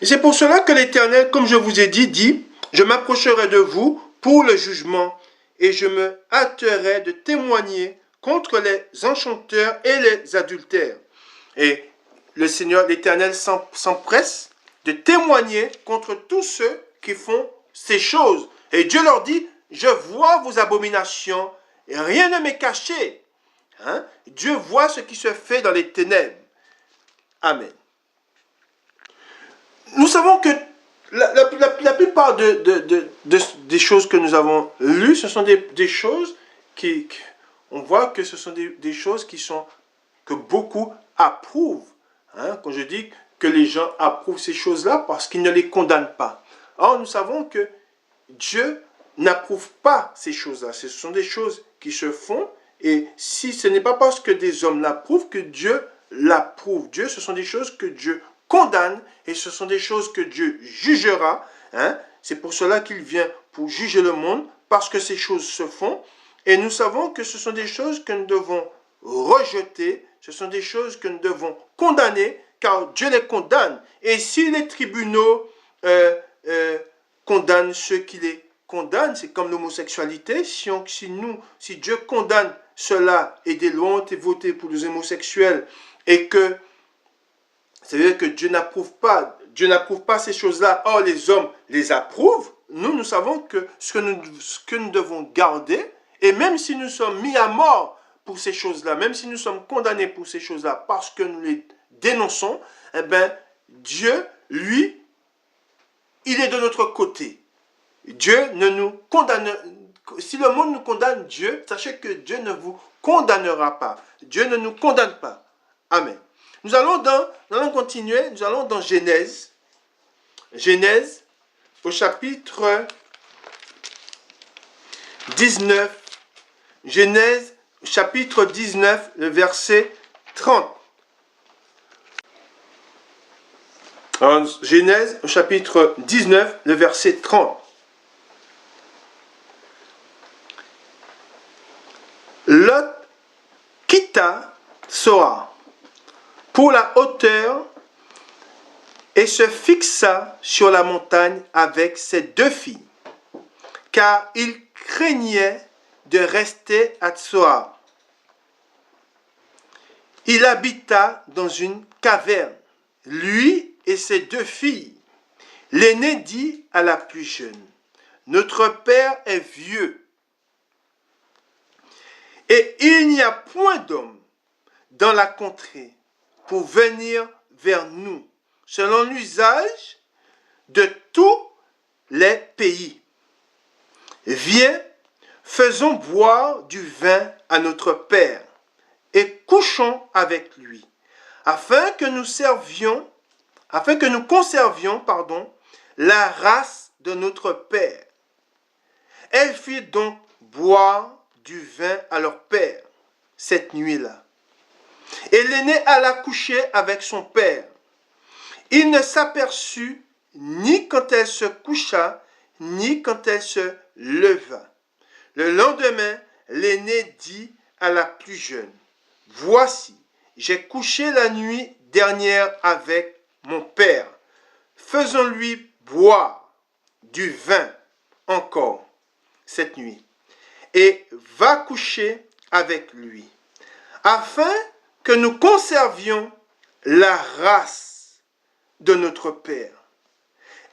Et c'est pour cela que l'Éternel, comme je vous ai dit, je m'approcherai de vous pour le jugement et je me hâterai de témoigner contre les enchanteurs et les adultères. Et le Seigneur, l'Éternel, s'empresse de témoigner contre tous ceux qui font ces choses. Et Dieu leur dit, je vois vos abominations et rien ne m'est caché. Hein? Dieu voit ce qui se fait dans les ténèbres. Amen. Nous savons que la plupart des choses que nous avons lues, ce sont des choses on voit que ce sont des choses que beaucoup approuvent. Hein? Quand je dis que les gens approuvent ces choses-là parce qu'ils ne les condamnent pas. Or, nous savons que Dieu n'approuve pas ces choses-là. Ce sont des choses qui se font, et si ce n'est pas parce que des hommes l'approuvent que Dieu l'approuve. Dieu, ce sont des choses que Dieu condamne, et ce sont des choses que Dieu jugera. C'est pour cela qu'il vient pour juger le monde, parce que ces choses se font, et nous savons que ce sont des choses que nous devons rejeter, ce sont des choses que nous devons condamner, car Dieu les condamne. Et si les tribunaux condamnent ceux qui les condamnent, c'est comme l'homosexualité, si Dieu condamne cela et des lois ont été votées pour les homosexuels, et que c'est-à-dire que Dieu n'approuve pas ces choses-là, or les hommes les approuvent, nous savons que ce que nous devons garder, et même si nous sommes mis à mort pour ces choses-là, même si nous sommes condamnés pour ces choses-là, parce que nous les dénonçons, eh bien, Dieu, lui, il est de notre côté. Dieu ne nous condamne. Si le monde nous condamne, Dieu, sachez que Dieu ne vous condamnera pas. Dieu ne nous condamne pas. Amen. Nous allons continuer, nous allons dans Genèse. Genèse, au chapitre 19. Genèse, chapitre 19, le verset 30. Alors, Genèse, au chapitre 19, le verset 30. Lot quitta Zoar pour la hauteur et se fixa sur la montagne avec ses 2 filles, car il craignait de rester à Zoar. Il habita dans une caverne, lui et ses 2 filles. L'aîné dit à la plus jeune, « Notre père est vieux, et il n'y a point d'homme dans la contrée pour venir vers nous, selon l'usage de tous les pays. Viens, faisons boire du vin à notre père, et couchons avec lui, afin que nous conservions, la race de notre père. » Elles firent donc boire du vin à leur père cette nuit-là. Et l'aîné alla coucher avec son père. Il ne s'aperçut ni quand elle se coucha, ni quand elle se leva. Le lendemain, l'aîné dit à la plus jeune, « Voici, j'ai couché la nuit dernière avec mon père. Faisons-lui boire du vin encore cette nuit. Et va coucher avec lui, afin que nous conservions la race de notre père. »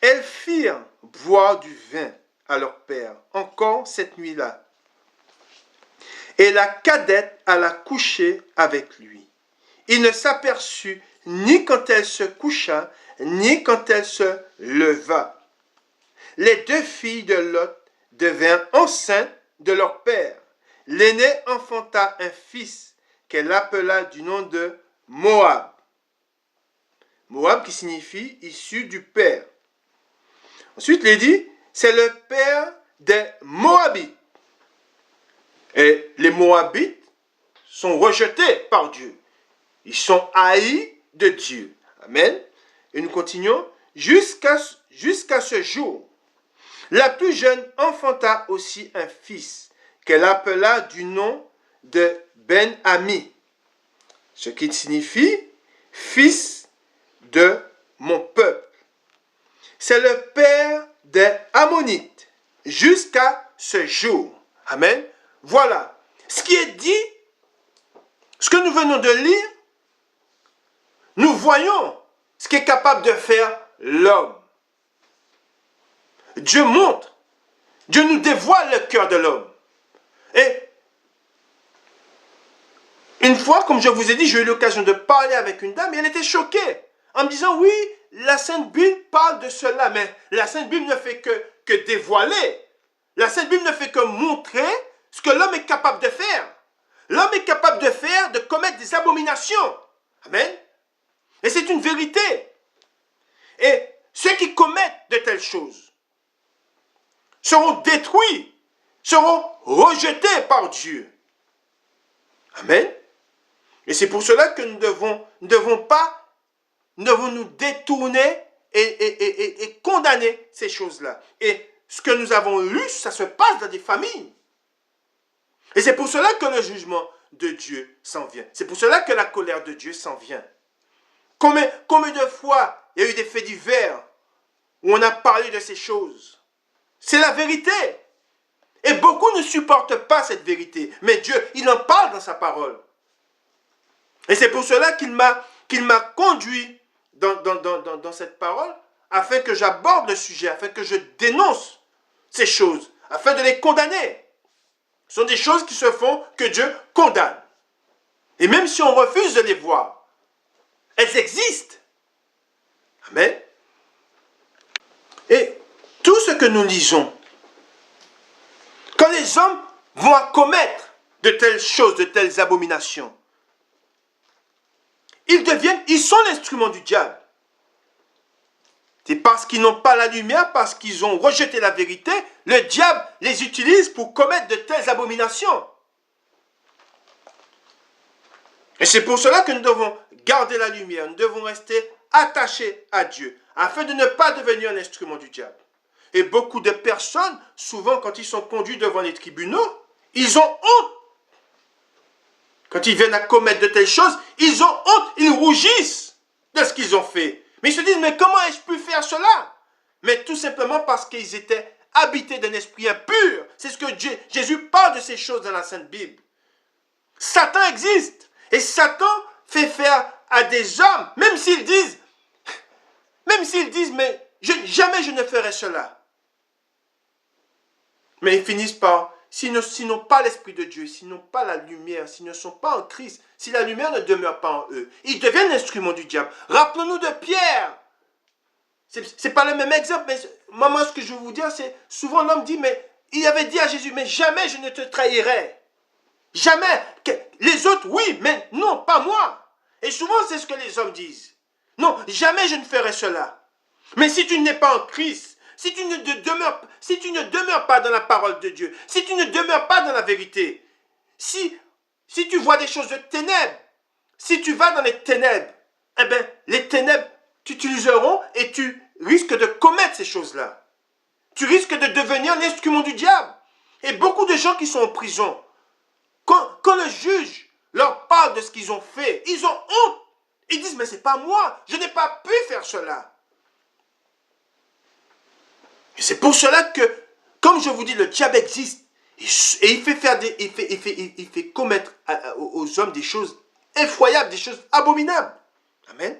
Elles firent boire du vin à leur père encore cette nuit-là. Et la cadette alla coucher avec lui. Il ne s'aperçut ni quand elle se coucha, ni quand elle se leva. Les 2 filles de Lot devinrent enceintes de leur père. L'aînée enfanta un fils qu'elle appela du nom de Moab. Moab qui signifie issu du père. Ensuite, il dit, c'est le père des Moabites. Et les Moabites sont rejetés par Dieu. Ils sont haïs de Dieu. Amen. Et nous continuons jusqu'à ce jour. La plus jeune enfanta aussi un fils qu'elle appela du nom de Ben-Ami, ce qui signifie fils de mon peuple. C'est le père des Ammonites jusqu'à ce jour. Amen. Voilà. Ce qui est dit, ce que nous venons de lire, nous voyons ce qu'est capable de faire l'homme. Dieu montre, Dieu nous dévoile le cœur de l'homme. Et une fois, comme je vous ai dit, j'ai eu l'occasion de parler avec une dame et elle était choquée en me disant, oui, la Sainte Bible parle de cela, mais la Sainte Bible ne fait que dévoiler. La Sainte Bible ne fait que montrer ce que l'homme est capable de faire. L'homme est capable de commettre des abominations. Amen. Et c'est une vérité. Et ceux qui commettent de telles choses seront détruits, seront rejetés par Dieu. Amen. Et c'est pour cela que nous ne devons nous détourner et condamner ces choses-là. Et ce que nous avons lu, ça se passe dans des familles. Et c'est pour cela que le jugement de Dieu s'en vient. C'est pour cela que la colère de Dieu s'en vient. Combien de fois il y a eu des faits divers où on a parlé de ces choses? C'est la vérité. Et beaucoup ne supportent pas cette vérité. Mais Dieu, il en parle dans sa parole. Et c'est pour cela qu'il m'a conduit dans cette parole, afin que j'aborde le sujet, afin que je dénonce ces choses, afin de les condamner. Ce sont des choses qui se font que Dieu condamne. Et même si on refuse de les voir, elles existent. Amen. Et tout ce que nous lisons, quand les hommes vont commettre de telles choses, de telles abominations, ils sont l'instrument du diable. C'est parce qu'ils n'ont pas la lumière, parce qu'ils ont rejeté la vérité, le diable les utilise pour commettre de telles abominations. Et c'est pour cela que nous devons garder la lumière, nous devons rester attachés à Dieu, afin de ne pas devenir un instrument du diable. Et beaucoup de personnes, souvent quand ils sont conduits devant les tribunaux, ils ont honte. Quand ils viennent à commettre de telles choses, ils ont honte, ils rougissent de ce qu'ils ont fait. Mais ils se disent, mais comment ai-je pu faire cela? Mais tout simplement parce qu'ils étaient habités d'un esprit impur. C'est ce que Jésus parle de ces choses dans la Sainte Bible. Satan existe. Et Satan fait faire à des hommes, même s'ils disent, mais jamais je ne ferai cela. Mais ils finissent par, s'ils n'ont pas l'Esprit de Dieu, s'ils n'ont pas la lumière, s'ils ne sont pas en Christ, si la lumière ne demeure pas en eux, ils deviennent l'instrument du diable. Rappelons-nous de Pierre. C'est pas le même exemple, mais moi, ce que je veux vous dire, c'est souvent l'homme dit, mais il avait dit à Jésus, mais jamais je ne te trahirai. Jamais. Les autres, oui, mais non, pas moi. Et souvent, c'est ce que les hommes disent. Non, jamais je ne ferai cela. Mais si tu n'es pas en Christ, si tu ne demeures pas dans la parole de Dieu, si tu ne demeures pas dans la vérité, si tu vois des choses de ténèbres, si tu vas dans les ténèbres, eh bien, les ténèbres t'utiliseront et tu risques de commettre ces choses-là. Tu risques de devenir l'instrument du diable. Et beaucoup de gens qui sont en prison, quand le juge leur parle de ce qu'ils ont fait, ils ont honte. Ils disent, mais c'est pas moi, je n'ai pas pu faire cela. Et c'est pour cela que, comme je vous dis, le diable existe. Et il fait commettre aux hommes des choses effroyables, des choses abominables. Amen.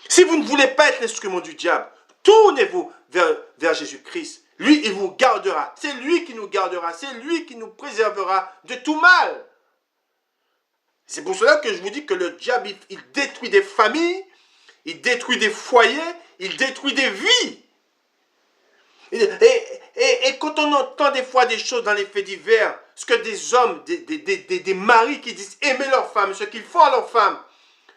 Si vous ne voulez pas être l'instrument du diable, tournez-vous vers Jésus-Christ. Lui, il vous gardera. C'est lui qui nous gardera. C'est lui qui nous préservera de tout mal. C'est pour cela que je vous dis que le diable, il détruit des familles, il détruit des foyers, il détruit des vies. Et quand on entend des fois des choses dans les faits divers, ce que des hommes, des maris qui disent aimer leurs femmes, ce qu'ils font à leurs femmes,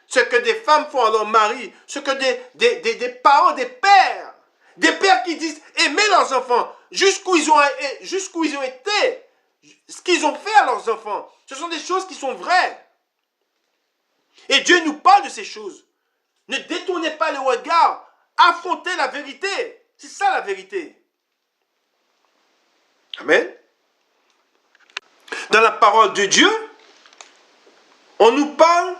ce que des femmes font à leurs maris, ce que des parents, des pères qui disent aimer leurs enfants, jusqu'où ils ont été, ce qu'ils ont fait à leurs enfants, ce sont des choses qui sont vraies. Et Dieu nous parle de ces choses. Ne détournez pas le regard, affrontez la vérité. C'est ça la vérité. Amen. Dans la parole de Dieu, on nous parle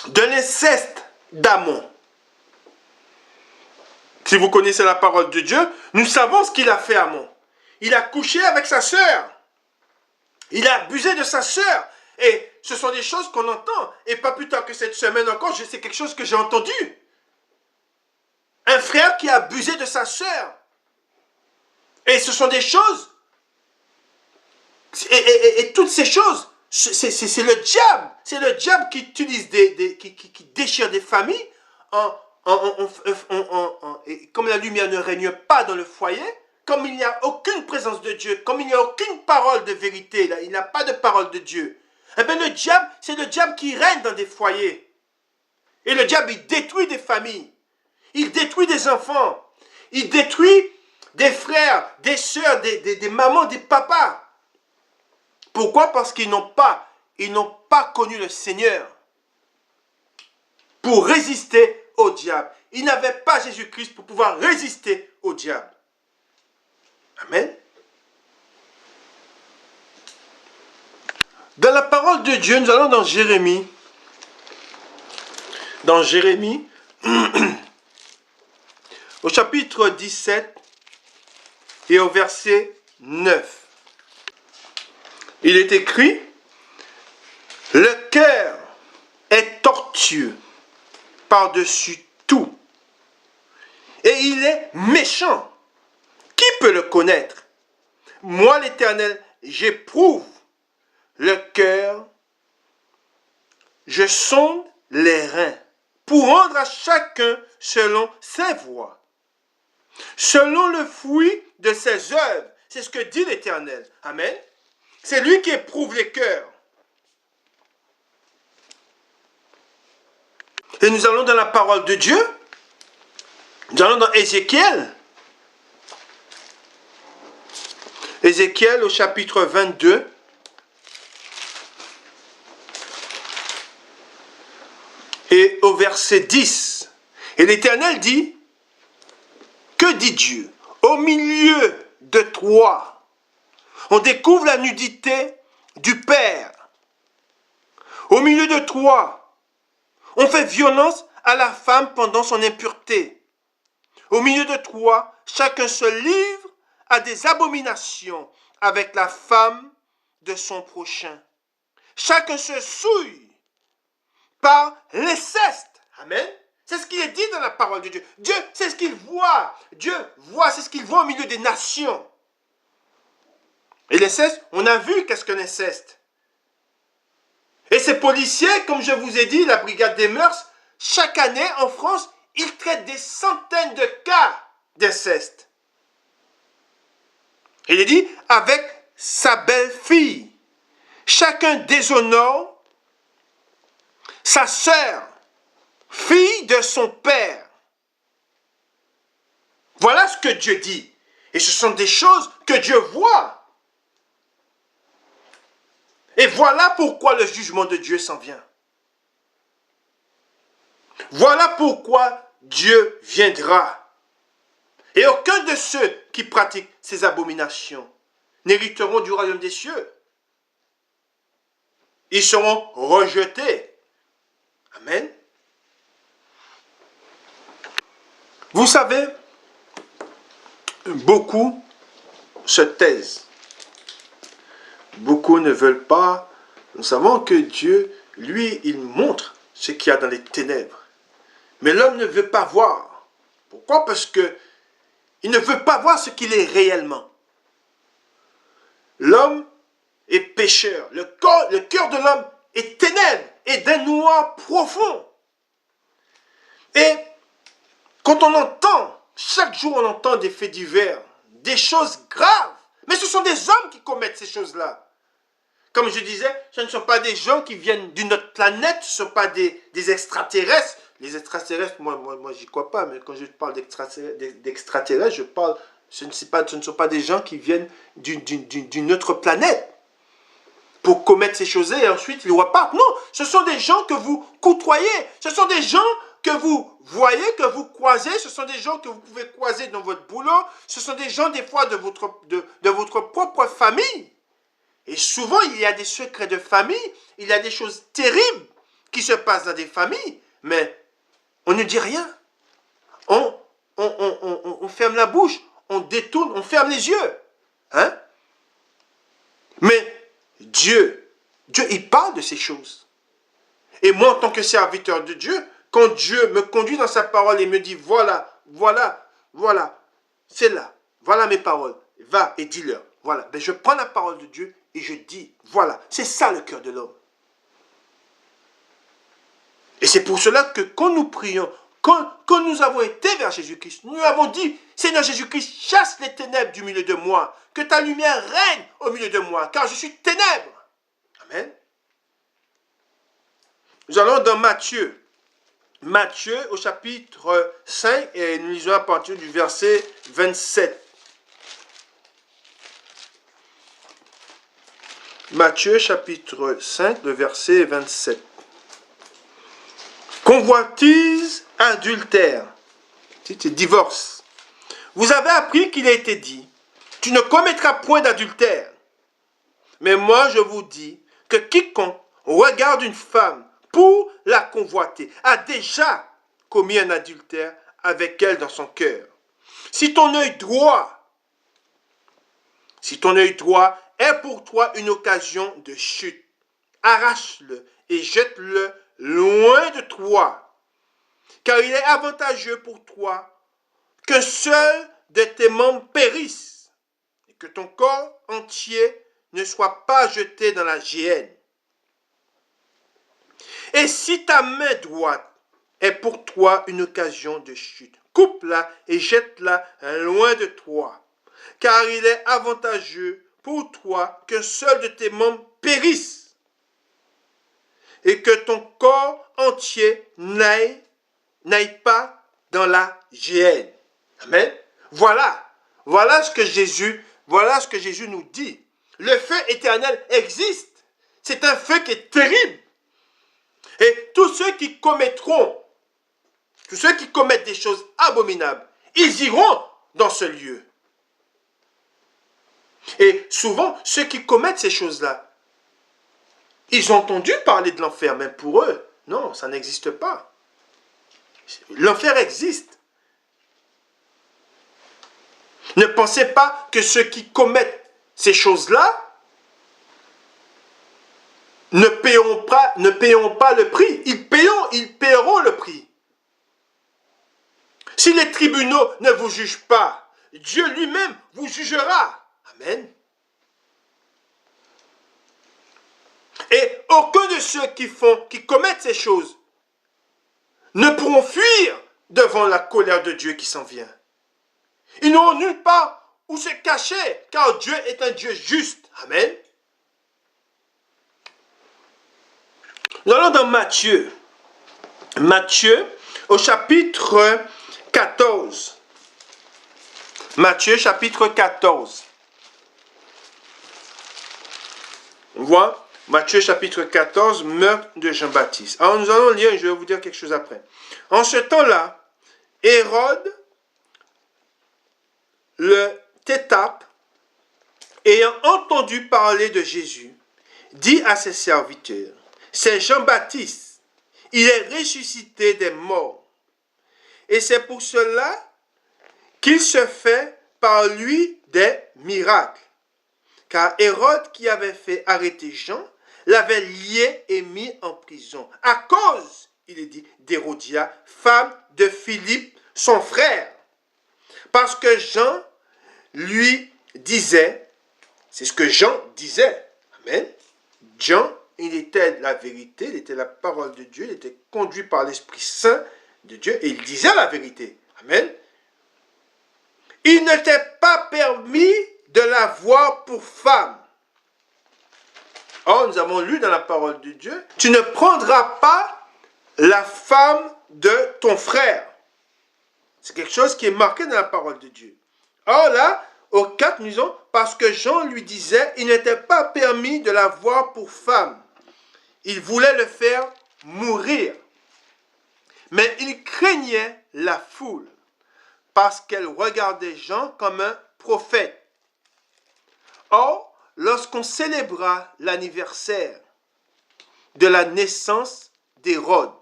de l'inceste d'Amon. Si vous connaissez la parole de Dieu, nous savons ce qu'il a fait à Amon. Il a couché avec sa sœur. Il a abusé de sa sœur. Et ce sont des choses qu'on entend. Et pas plus tard que cette semaine encore, c'est quelque chose que j'ai entendu. Un frère qui a abusé de sa sœur. Et ce sont des choses. Et toutes ces choses, c'est le diable. C'est le diable qui utilise qui déchire des familles. Et comme la lumière ne règne pas dans le foyer, comme il n'y a aucune présence de Dieu, comme il n'y a aucune parole de vérité, là, il n'y a pas de parole de Dieu. Eh bien, le diable, c'est le diable qui règne dans des foyers. Et le diable, il détruit des familles. Il détruit des enfants. Il détruit des frères, des sœurs, des mamans, des papas. Pourquoi? Parce qu'ils n'ont pas connu le Seigneur pour résister au diable. Ils n'avaient pas Jésus-Christ pour pouvoir résister au diable. Amen. Dans la parole de Dieu, nous allons dans Jérémie. Dans Jérémie, au chapitre 17 et au verset 9. Il est écrit, « Le cœur est tortueux par-dessus tout, et il est méchant. Qui peut le connaître? Moi, l'Éternel, j'éprouve le cœur, je sonde les reins, pour rendre à chacun selon ses voies, selon le fruit de ses œuvres. » C'est ce que dit l'Éternel. Amen. C'est lui qui éprouve les cœurs. Et nous allons dans la parole de Dieu. Nous allons dans Ézéchiel. Ézéchiel au chapitre 22. Et au verset 10. Et l'Éternel dit, que dit Dieu? Au milieu de toi, on découvre la nudité du Père. Au milieu de toi, on fait violence à la femme pendant son impureté. Au milieu de toi, chacun se livre à des abominations avec la femme de son prochain. Chacun se souille par l'inceste. Amen. C'est ce qui est dit dans la parole de Dieu. Dieu, c'est ce qu'il voit. Dieu voit, c'est ce qu'il voit au milieu des nations. Et l'inceste, on a vu qu'est-ce que l'inceste. Et ces policiers, comme je vous ai dit, la brigade des mœurs, chaque année en France, ils traitent des centaines de cas d'inceste. Il est dit, avec sa belle-fille, chacun déshonore sa sœur, fille de son père. Voilà ce que Dieu dit. Et ce sont des choses que Dieu voit. Et voilà pourquoi le jugement de Dieu s'en vient. Voilà pourquoi Dieu viendra. Et aucun de ceux qui pratiquent ces abominations n'hériteront du royaume des cieux. Ils seront rejetés. Amen. Vous savez, beaucoup se taisent. Beaucoup ne veulent pas. Nous savons que Dieu, lui, il montre ce qu'il y a dans les ténèbres. Mais l'homme ne veut pas voir. Pourquoi? Parce que il ne veut pas voir ce qu'il est réellement. L'homme est pécheur. Le cœur de l'homme est ténèbres et d'un noir profond. Et quand on entend, chaque jour on entend des faits divers, des choses graves, mais ce sont des hommes qui commettent ces choses-là. Comme je disais, ce ne sont pas des gens qui viennent d'une autre planète, ce ne sont pas des extraterrestres. Les extraterrestres, moi j'y crois pas, mais quand je parle d'extraterrestres, je parle, ce ne sont pas des gens qui viennent d'une autre planète pour commettre ces choses-là et ensuite ils repartent. Non, ce sont des gens que vous côtoyez, ce sont des gens que vous voyez, que vous croisez, ce sont des gens que vous pouvez croiser dans votre boulot, ce sont des gens des fois de votre propre famille. Et souvent, il y a des secrets de famille, il y a des choses terribles qui se passent dans des familles, mais on ne dit rien. On ferme la bouche, on détourne, on ferme les yeux. Hein? Mais Dieu, il parle de ces choses. Et moi, en tant que serviteur de Dieu, quand Dieu me conduit dans sa parole et me dit, voilà, c'est là, voilà mes paroles, va et dis-leur. Voilà, ben je prends la parole de Dieu et je dis, voilà, c'est ça le cœur de l'homme. Et c'est pour cela que quand nous prions, quand nous avons été vers Jésus-Christ, nous avons dit, Seigneur Jésus-Christ, chasse les ténèbres du milieu de moi, que ta lumière règne au milieu de moi, car je suis ténèbres. Amen. Nous allons dans Matthieu, Matthieu au chapitre 5 et nous lisons à partir du verset 27. Matthieu chapitre 5, le verset 27. Convoitise adultère. C'est divorce. Vous avez appris qu'il a été dit, tu ne commettras point d'adultère. Mais moi je vous dis que quiconque regarde une femme pour la convoiter a déjà commis un adultère avec elle dans son cœur. Si ton œil droit est pour toi une occasion de chute, arrache-le et jette-le loin de toi, car il est avantageux pour toi qu'un seul de tes membres périsse et que ton corps entier ne soit pas jeté dans la géhenne. Et si ta main droite est pour toi une occasion de chute, coupe-la et jette-la loin de toi, car il est avantageux pour toi qu'un seul de tes membres périsse et que ton corps entier n'aille pas dans la géhenne. Amen. Voilà ce que Jésus nous dit. Le feu éternel existe. C'est un feu qui est terrible. Et tous ceux qui commettent des choses abominables, ils iront dans ce lieu. Et souvent, ceux qui commettent ces choses-là, ils ont entendu parler de l'enfer, mais pour eux, non, ça n'existe pas. L'enfer existe. Ne pensez pas que ceux qui commettent ces choses-là ne paieront pas le prix. Ils paieront le prix. Si les tribunaux ne vous jugent pas, Dieu lui-même vous jugera. Amen. Et aucun de ceux qui commettent ces choses ne pourront fuir devant la colère de Dieu qui s'en vient. Ils n'auront nulle part où se cacher, car Dieu est un Dieu juste. Amen. Nous allons dans Matthieu. Matthieu au chapitre 14. Matthieu chapitre 14. On voit Matthieu chapitre 14, meurtre de Jean-Baptiste. Alors nous allons lire, je vais vous dire quelque chose après. En ce temps-là, Hérode, le tétrape, ayant entendu parler de Jésus, dit à ses serviteurs, c'est Jean-Baptiste, il est ressuscité des morts. Et c'est pour cela qu'il se fait par lui des miracles. Car Hérode, qui avait fait arrêter Jean, l'avait lié et mis en prison. À cause, il est dit, d'Hérodia, femme de Philippe, son frère. Parce que Jean lui disait, c'est ce que Jean disait. Amen. Jean, il était la vérité, il était la parole de Dieu, il était conduit par l'Esprit Saint de Dieu et il disait la vérité. Amen. Il n'était pas permis de la voir pour femme. Or, nous avons lu dans la parole de Dieu, tu ne prendras pas la femme de ton frère. C'est quelque chose qui est marqué dans la parole de Dieu. Or là, au 4, nous disons, parce que Jean lui disait, il n'était pas permis de la voir pour femme. Il voulait le faire mourir. Mais il craignait la foule, parce qu'elle regardait Jean comme un prophète. Or, lorsqu'on célébra l'anniversaire de la naissance d'Hérode,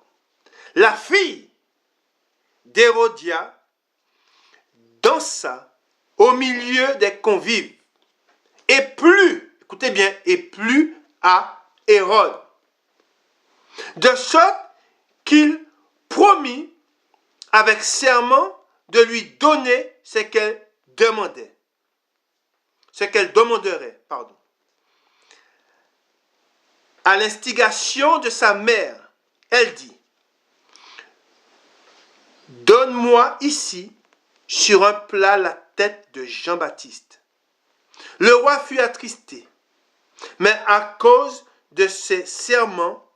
la fille d'Hérodia dansa au milieu des convives et plut, écoutez bien, et plut à Hérode, de sorte qu'il promit avec serment de lui donner ce qu'elle demandait. Ce qu'elle demanderait, pardon. À l'instigation de sa mère, elle dit, donne-moi ici sur un plat la tête de Jean-Baptiste. Le roi fut attristé, mais à cause de ses serments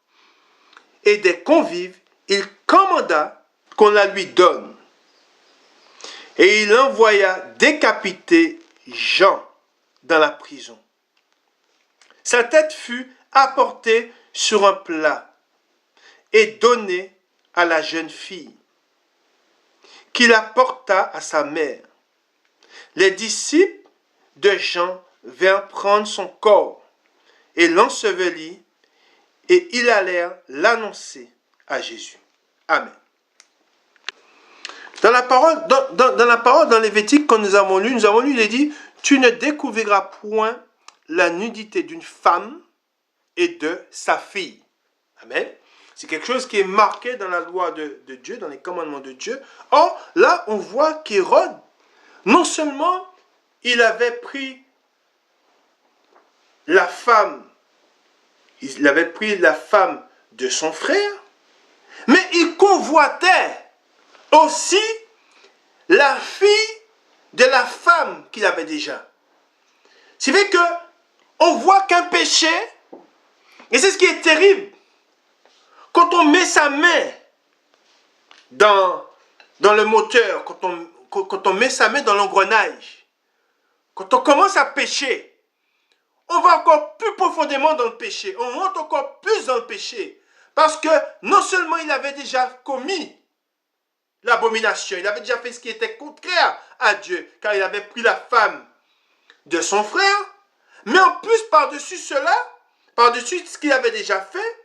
et des convives, il commanda qu'on la lui donne. Et il envoya décapiter Jean dans la prison. Sa tête fut apportée sur un plat et donnée à la jeune fille, qui la porta à sa mère. Les disciples de Jean vinrent prendre son corps et l'ensevelir, et ils allèrent l'annoncer à Jésus. Amen. Dans la parole, dans Lévitique que nous avons lu, il est dit, tu ne découvriras point la nudité d'une femme et de sa fille. Amen. C'est quelque chose qui est marqué dans la loi de Dieu, dans les commandements de Dieu. Or, là, on voit qu'Hérode, non seulement il avait pris la femme, de son frère, mais il convoitait aussi la fille de la femme qu'il avait déjà. C'est vrai que on voit qu'un péché, et c'est ce qui est terrible, quand on met sa main dans le moteur, quand on met sa main dans l'engrenage, quand on commence à pécher, on va encore plus profondément dans le péché, on rentre encore plus dans le péché, parce que non seulement il avait déjà commis l'abomination, il avait déjà fait ce qui était contraire à Dieu, car il avait pris la femme de son frère, mais en plus par-dessus cela, par-dessus ce qu'il avait déjà fait,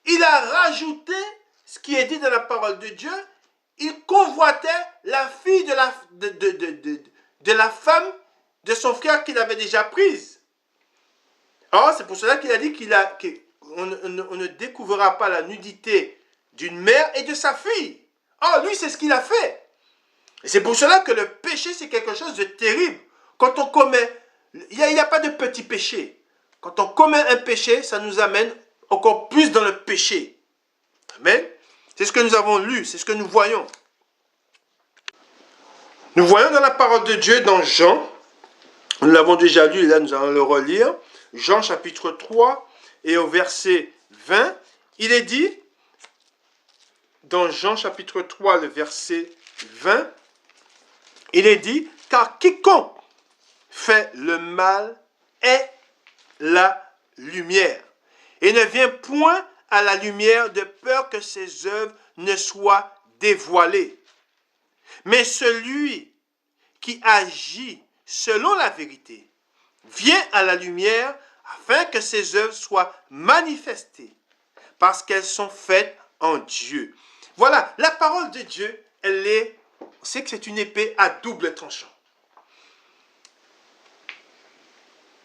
il a rajouté ce qui est dit dans la parole de Dieu, il convoitait la fille de la femme de son frère qu'il avait déjà prise. Alors c'est pour cela qu'il a dit qu'on ne découvrira pas la nudité d'une mère et de sa fille. Or lui c'est ce qu'il a fait. Et c'est pour cela que le péché c'est quelque chose de terrible. Quand on commet, il n'y a pas de petit péché. Quand on commet un péché, ça nous amène encore plus dans le péché. Amen. C'est ce que nous avons lu, c'est ce que nous voyons. Nous voyons dans la parole de Dieu, dans Jean, nous l'avons déjà lu, et là nous allons le relire, Jean chapitre 3, et au verset 20, il est dit, dans Jean chapitre 3, le verset 20, il est dit, car quiconque fait le mal est la lumière, et ne vient point à la lumière de peur que ses œuvres ne soient dévoilées. Mais celui qui agit selon la vérité vient à la lumière afin que ses œuvres soient manifestées, parce qu'elles sont faites en Dieu. Voilà, la parole de Dieu, on sait que c'est une épée à double tranchant.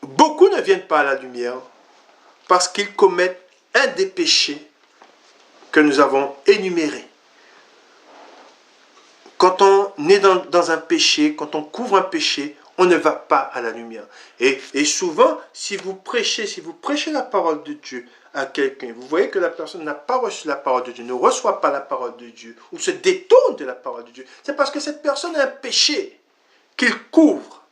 Beaucoup ne viennent pas à la lumière parce qu'ils commettent un des péchés que nous avons énumérés. Quand on est dans un péché, quand on couvre un péché, on ne va pas à la lumière. Et souvent, si vous prêchez la parole de Dieu à quelqu'un, vous voyez que la personne n'a pas reçu la parole de Dieu, ne reçoit pas la parole de Dieu, ou se détourne de la parole de Dieu, c'est parce que cette personne a un péché qu'il couvre.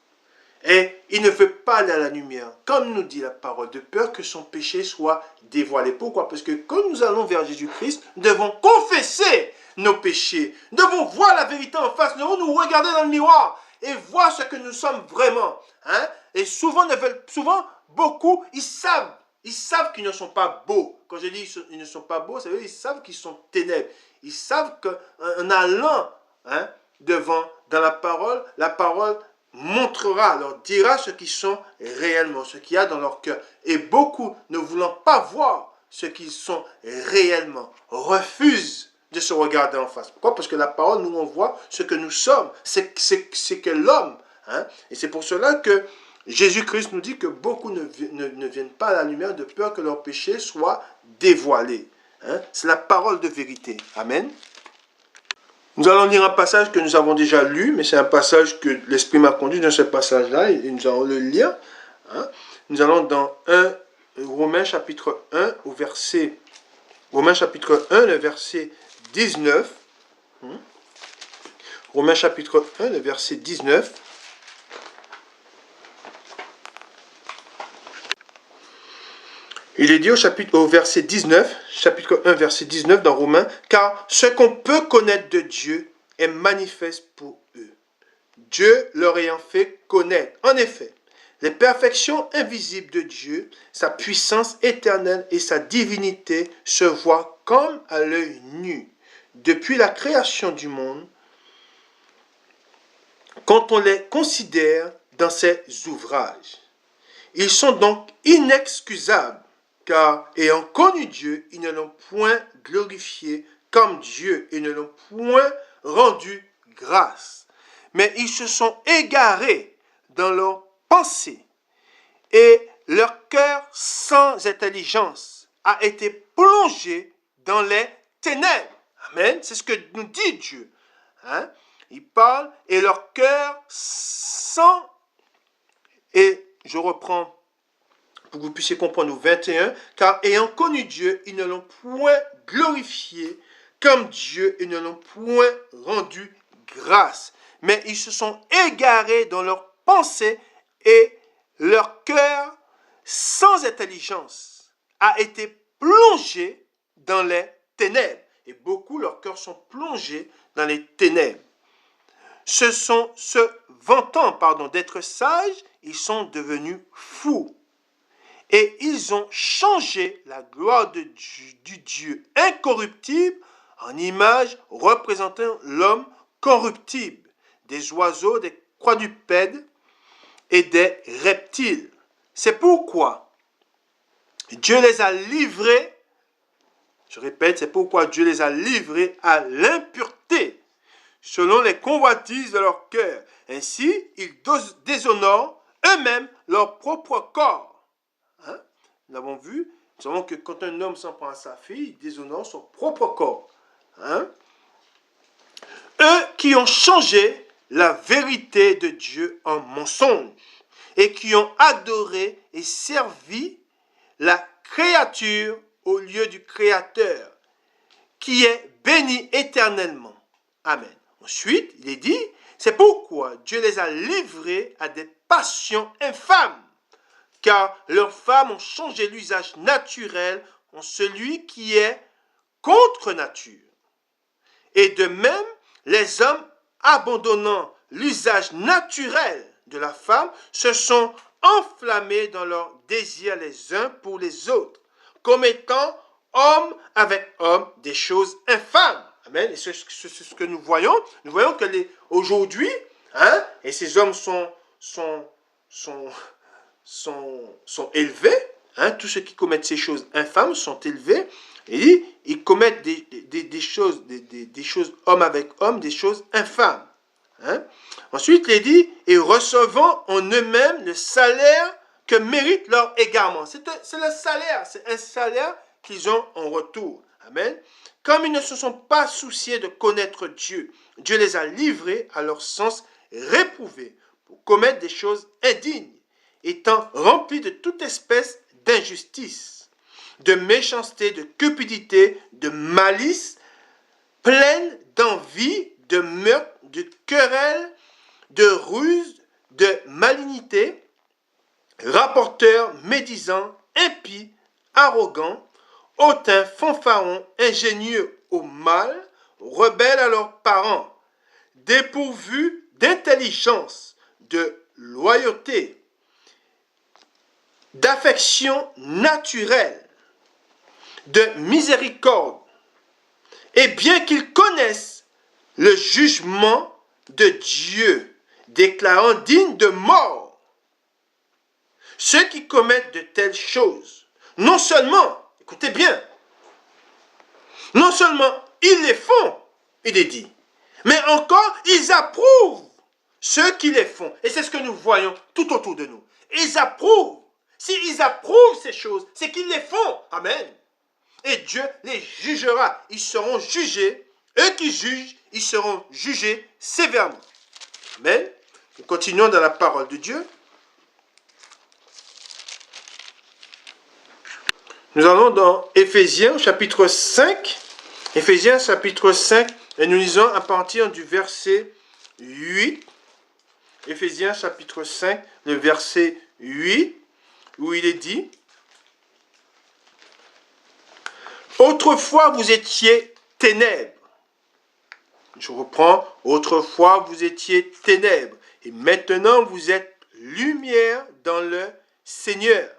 Et il ne veut pas aller à la lumière, comme nous dit la parole, de peur que son péché soit dévoilé. Pourquoi? Parce que quand nous allons vers Jésus-Christ, nous devons confesser nos péchés. Nous devons voir la vérité en face. Nous devons nous regarder dans le miroir et voir ce que nous sommes vraiment. Et souvent, beaucoup, ils savent qu'ils ne sont pas beaux. Quand je dis qu'ils ne sont pas beaux, ça veut dire qu'ils savent qu'ils sont ténèbres. Ils savent qu'en allant dans la parole montrera, leur dira ce qu'ils sont réellement, ce qu'il y a dans leur cœur. Et beaucoup, ne voulant pas voir ce qu'ils sont réellement, refusent de se regarder en face. Pourquoi? Parce que la parole nous envoie ce que nous sommes, c'est que l'homme. Et c'est pour cela que Jésus-Christ nous dit que beaucoup ne viennent pas à la lumière de peur que leur péché soit dévoilé. C'est la parole de vérité. Amen. Nous allons lire un passage que nous avons déjà lu, mais c'est un passage que l'Esprit m'a conduit dans ce passage-là, et nous allons le lire. Nous allons dans Romains chapitre 1, Romains chapitre 1, le verset 19. Romains chapitre 1, le verset 19. Il est dit au verset 19, chapitre 1, verset 19 dans Romains, car ce qu'on peut connaître de Dieu est manifeste pour eux. Dieu leur ayant fait connaître. En effet, les perfections invisibles de Dieu, sa puissance éternelle et sa divinité se voient comme à l'œil nu. Depuis la création du monde, quand on les considère dans ses ouvrages. Ils sont donc inexcusables, car ayant connu Dieu, ils ne l'ont point glorifié comme Dieu et ne l'ont point rendu grâce. Mais ils se sont égarés dans leurs pensées et leur cœur sans intelligence a été plongé dans les ténèbres. Amen. C'est ce que nous dit Dieu. Hein? Il parle et leur cœur sans... Et je reprends pour que vous puissiez comprendre au 21, car ayant connu Dieu, ils ne l'ont point glorifié comme Dieu et ne l'ont point rendu grâce. Mais ils se sont égarés dans leurs pensées et leur cœur, sans intelligence, a été plongé dans les ténèbres. Et beaucoup, leurs cœurs sont plongés dans les ténèbres. Se vantant d'être sages, ils sont devenus fous. Et ils ont changé la gloire du Dieu incorruptible en image représentant l'homme corruptible, des oiseaux, des quadrupèdes et des reptiles. C'est pourquoi Dieu les a livrés, je répète, c'est pourquoi Dieu les a livrés à l'impureté, selon les convoitises de leur cœur. Ainsi, ils déshonorent eux-mêmes leur propre corps. Hein? Nous l'avons vu, nous savons que quand un homme s'en prend à sa fille, il déshonore son propre corps. Hein? Eux qui ont changé la vérité de Dieu en mensonge et qui ont adoré et servi la créature au lieu du Créateur, qui est béni éternellement. Amen. Ensuite, il est dit, c'est pourquoi Dieu les a livrés à des passions infâmes, car leurs femmes ont changé l'usage naturel en celui qui est contre nature. Et de même, les hommes, abandonnant l'usage naturel de la femme, se sont enflammés dans leurs désirs les uns pour les autres, commettant homme avec homme des choses infâmes. Amen. Et c'est ce que nous voyons. Nous voyons que aujourd'hui, hein, et ces hommes sont élevés, hein, tous ceux qui commettent ces choses infâmes sont élevés, et ils commettent des choses homme avec homme, des choses infâmes. Hein. Ensuite, il dit, et recevant en eux-mêmes le salaire que mérite leur égarement. C'est le salaire, c'est un salaire qu'ils ont en retour. Amen. Comme ils ne se sont pas souciés de connaître Dieu, Dieu les a livrés à leur sens réprouvé pour commettre des choses indignes, étant remplis de toute espèce d'injustice, de méchanceté, de cupidité, de malice, pleines d'envie, de meurtre, de querelles, de ruse, de malignité, rapporteurs, médisants, impies, arrogants, hautains, fanfarons, ingénieux au mal, rebelles à leurs parents, dépourvus d'intelligence, de loyauté, d'affection naturelle, de miséricorde, et bien qu'ils connaissent le jugement de Dieu, déclarant digne de mort ceux qui commettent de telles choses, non seulement, écoutez bien, non seulement ils les font, il est dit, mais encore ils approuvent ceux qui les font. Et c'est ce que nous voyons tout autour de nous. Ils approuvent. S'ils approuvent ces choses, c'est qu'ils les font. Amen. Et Dieu les jugera. Ils seront jugés. Eux qui jugent, ils seront jugés sévèrement. Amen. Nous continuons dans la parole de Dieu. Nous allons dans Éphésiens chapitre 5. Éphésiens chapitre 5. Et nous lisons à partir du verset 8. Éphésiens chapitre 5, le verset 8, où il est dit, Autrefois, vous étiez ténèbres. Je reprends. Autrefois, vous étiez ténèbres. Et maintenant, vous êtes lumière dans le Seigneur.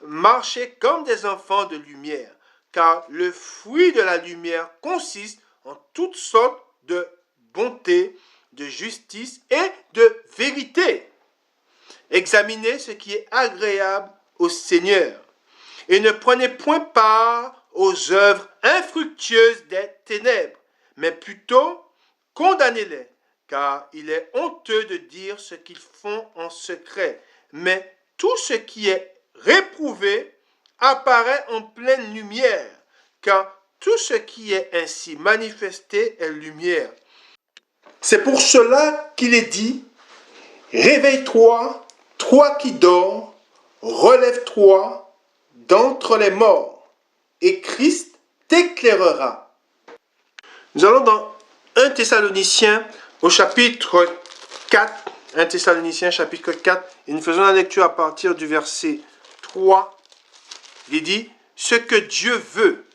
Marchez comme des enfants de lumière, car le fruit de la lumière consiste en toutes sortes de bonté, de justice et de vérité. Examinez ce qui est agréable au Seigneur et ne prenez point part aux œuvres infructueuses des ténèbres, mais plutôt condamnez-les, car il est honteux de dire ce qu'ils font en secret. Mais tout ce qui est réprouvé apparaît en pleine lumière, car tout ce qui est ainsi manifesté est lumière. C'est pour cela qu'il est dit, réveille-toi, toi qui dors, relève-toi d'entre les morts, et Christ t'éclairera. Nous allons dans 1 Thessaloniciens au chapitre 4, 1 Thessaloniciens chapitre 4, et nous faisons la lecture à partir du verset 3. Il dit, ce que Dieu veut,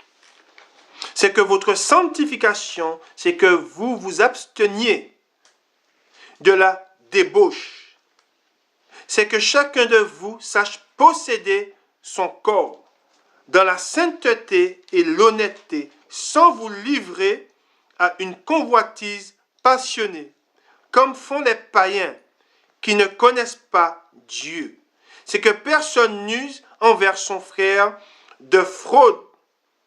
c'est que votre sanctification, c'est que vous vous absteniez de la débauche. C'est que chacun de vous sache posséder son corps dans la sainteté et l'honnêteté, sans vous livrer à une convoitise passionnée, comme font les païens qui ne connaissent pas Dieu. C'est que personne n'use envers son frère de fraude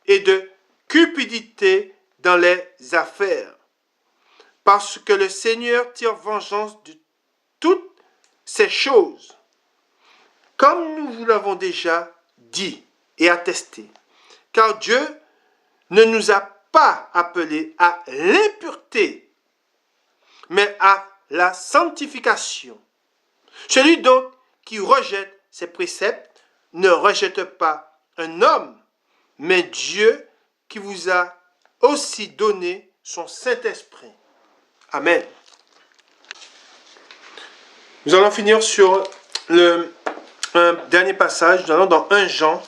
et de cupidité dans les affaires, parce que le Seigneur tire vengeance de toutes ces choses, comme nous vous l'avons déjà dit et attesté, car Dieu ne nous a pas appelés à l'impureté, mais à la sanctification. Celui donc qui rejette ses préceptes ne rejette pas un homme, mais Dieu qui vous a aussi donné son Saint-Esprit. Amen. Nous allons finir sur un dernier passage. Nous allons dans 1 Jean.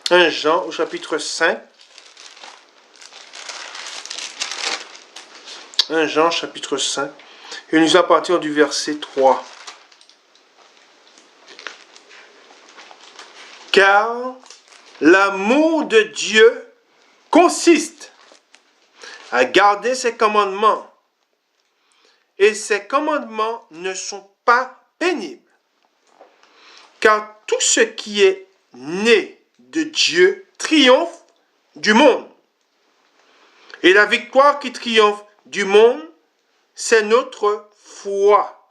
1 Jean au chapitre 5. 1 Jean chapitre 5. Et nous allons partir du verset 3. Car l'amour de Dieu consiste à garder ses commandements. Et ces commandements ne sont pas pénibles. Car tout ce qui est né de Dieu triomphe du monde. Et la victoire qui triomphe du monde, c'est notre foi.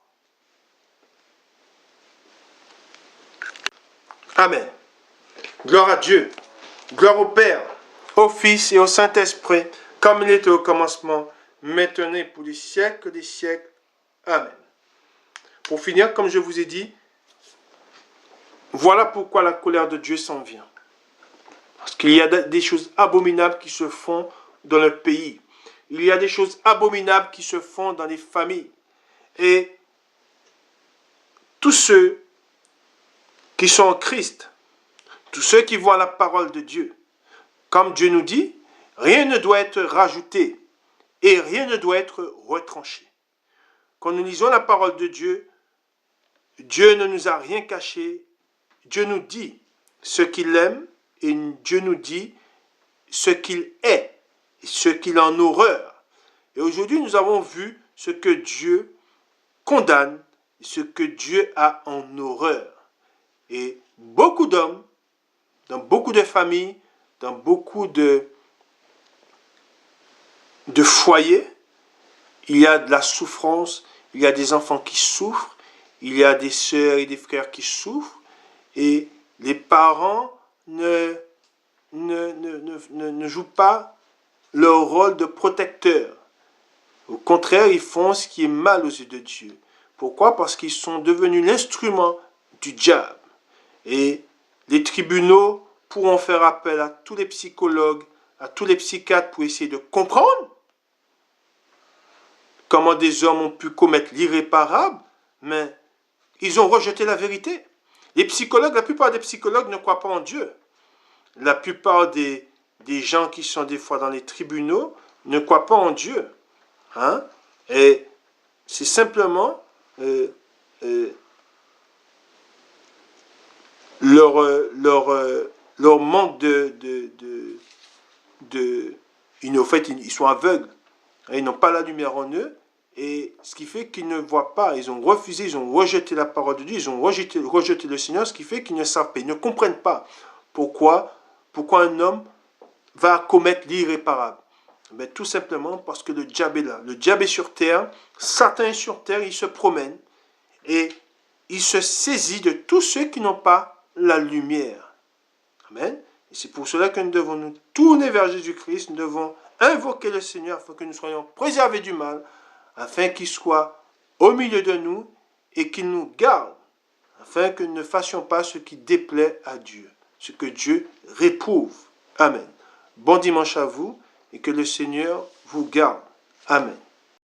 Amen. Gloire à Dieu. Gloire au Père, au Fils et au Saint-Esprit, comme il était au commencement, maintenant et pour les siècles des siècles. Amen. Pour finir, comme je vous ai dit, voilà pourquoi la colère de Dieu s'en vient. Parce qu'il y a des choses abominables qui se font dans le pays. Il y a des choses abominables qui se font dans les familles. Et tous ceux qui sont en Christ, tous ceux qui voient la parole de Dieu, comme Dieu nous dit, rien ne doit être rajouté et rien ne doit être retranché. Quand nous lisons la parole de Dieu, Dieu ne nous a rien caché. Dieu nous dit ce qu'il aime et Dieu nous dit ce qu'il est et ce qu'il a en horreur. Et aujourd'hui, nous avons vu ce que Dieu condamne et ce que Dieu a en horreur. Et beaucoup d'hommes, dans beaucoup de familles, dans beaucoup de foyers, il y a de la souffrance, il y a des enfants qui souffrent, il y a des sœurs et des frères qui souffrent, et les parents ne jouent pas leur rôle de protecteur. Au contraire, ils font ce qui est mal aux yeux de Dieu. Pourquoi? Parce qu'ils sont devenus l'instrument du diable. Et les tribunaux pourront faire appel à tous les psychologues, à tous les psychiatres pour essayer de comprendre comment des hommes ont pu commettre l'irréparable, mais ils ont rejeté la vérité. Les psychologues, la plupart des psychologues ne croient pas en Dieu. La plupart des gens qui sont des fois dans les tribunaux ne croient pas en Dieu. Hein? Et c'est simplement leur manque en fait, ils sont aveugles. Ils n'ont pas la lumière en eux. Et ce qui fait qu'ils ne voient pas. Ils ont refusé, ils ont rejeté la parole de Dieu, ils ont rejeté le Seigneur, ce qui fait qu'ils ne savent pas, ils ne comprennent pas pourquoi un homme va commettre l'irréparable. Mais tout simplement parce que le diable est là. Le diable est sur terre, Satan est sur terre, il se promène et il se saisit de tous ceux qui n'ont pas la lumière. Amen. Et c'est pour cela que nous devons nous tourner vers Jésus-Christ, nous devons invoquer le Seigneur afin que nous soyons préservés du mal, afin qu'il soit au milieu de nous et qu'il nous garde, afin que nous ne fassions pas ce qui déplaît à Dieu, ce que Dieu réprouve. Amen. Bon dimanche à vous et que le Seigneur vous garde. Amen.